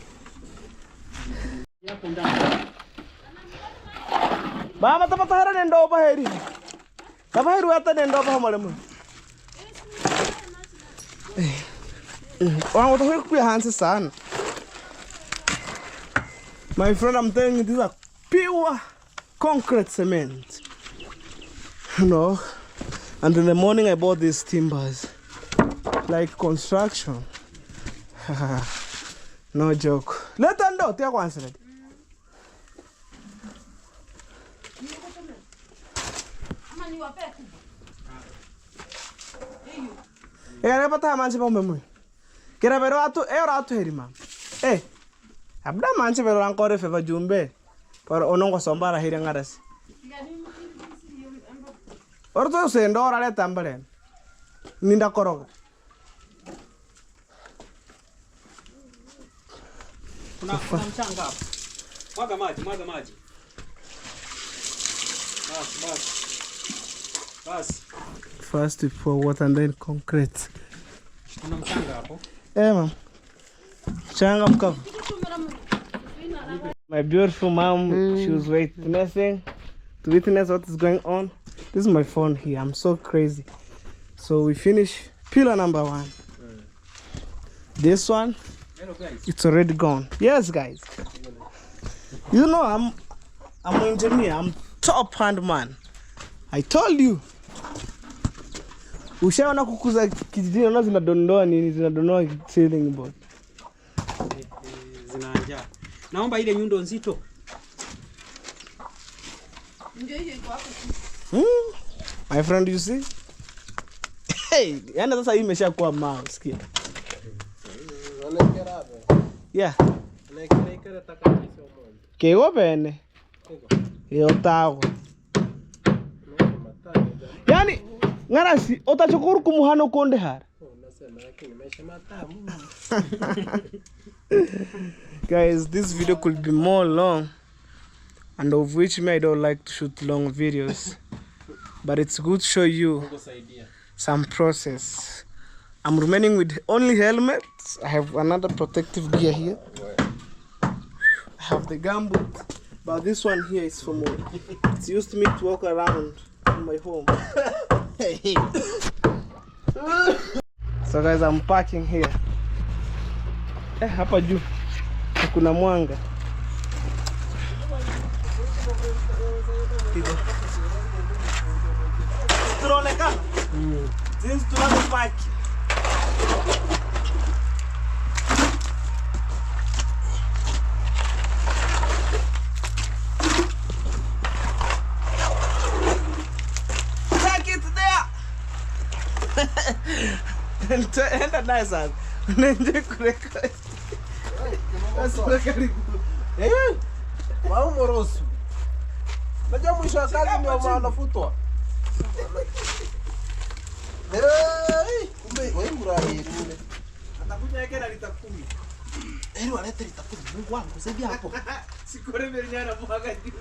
Mama tapatahara nendo pa heri. Tapahiru ata nendo pa malemu. Wangu tahiru kuya hansi sana. My friend, I'm telling you, these are pure concrete cement. You know, and in the morning I bought these timbers. Like construction. No joke. Let them know. Take one second. Kaya pa tayo mansi pa mo. Kaya pero ato heri mam. Abda mansi pero ang kore fe jumbe. Pero onong ko sombara hiri ngaras. Orto se ndora le tambalen. Ninda koroga. Kuna mchanga hapo. Mwaga maji. Bas. First we pour water and then concrete. Kuna mchanga hapo. Man. Mchanga mkavu. My beautiful mom, she was witnessing to witness what is going on. This is my phone here. I'm so crazy. So we finish pillar number 1. This one, it's already gone. Yes, guys. You know I'm an engineer. I'm top hand man. I told you. Ushaona kukuza kijijini na zinadondoa nini? Zinadondoa ceiling board. Zinaanja. Naomba ile nyundo nzito. My friend, you see? Hey, yani sasa hii imeshakuwa mouse sikia. Yeah. Kego bene. Yo tago. Yani ngarasi otachukuru kumuhano konde har. Guys, this video could be more long, and of which me I don't like to shoot long videos, but it's good to show you some process. I'm remaining with only helmets. I have another protective gear here. I have the gumboot, but this one here is for more. It's used to me to walk around in my home. So guys, I'm parking here. Hapa juu kuna mwanga. Tunaonekana? Since tunapopaki. Take it there. Enda nice. Nende kurekodi. Sasa karibu. Maumorosu. Najua mwisho wa kazi ndio wanafutwa. Kumbe wewe mrahi yule. Atakuja yake na lita 10. Hilo alete lita 10. Mungu wangu saidia hapo. Sikore melinyana mwaga juu.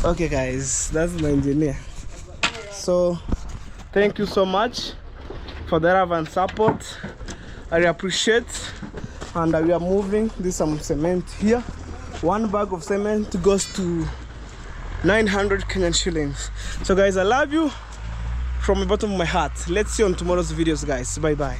Okay guys, that's my engineer. So thank you so much for the love and support. I appreciate, and we are moving. This some cement here. 1 bag of cement goes to 900 Kenyan shillings. So guys, I love you from the bottom of my heart. Let's see you on tomorrow's videos, guys. Bye bye.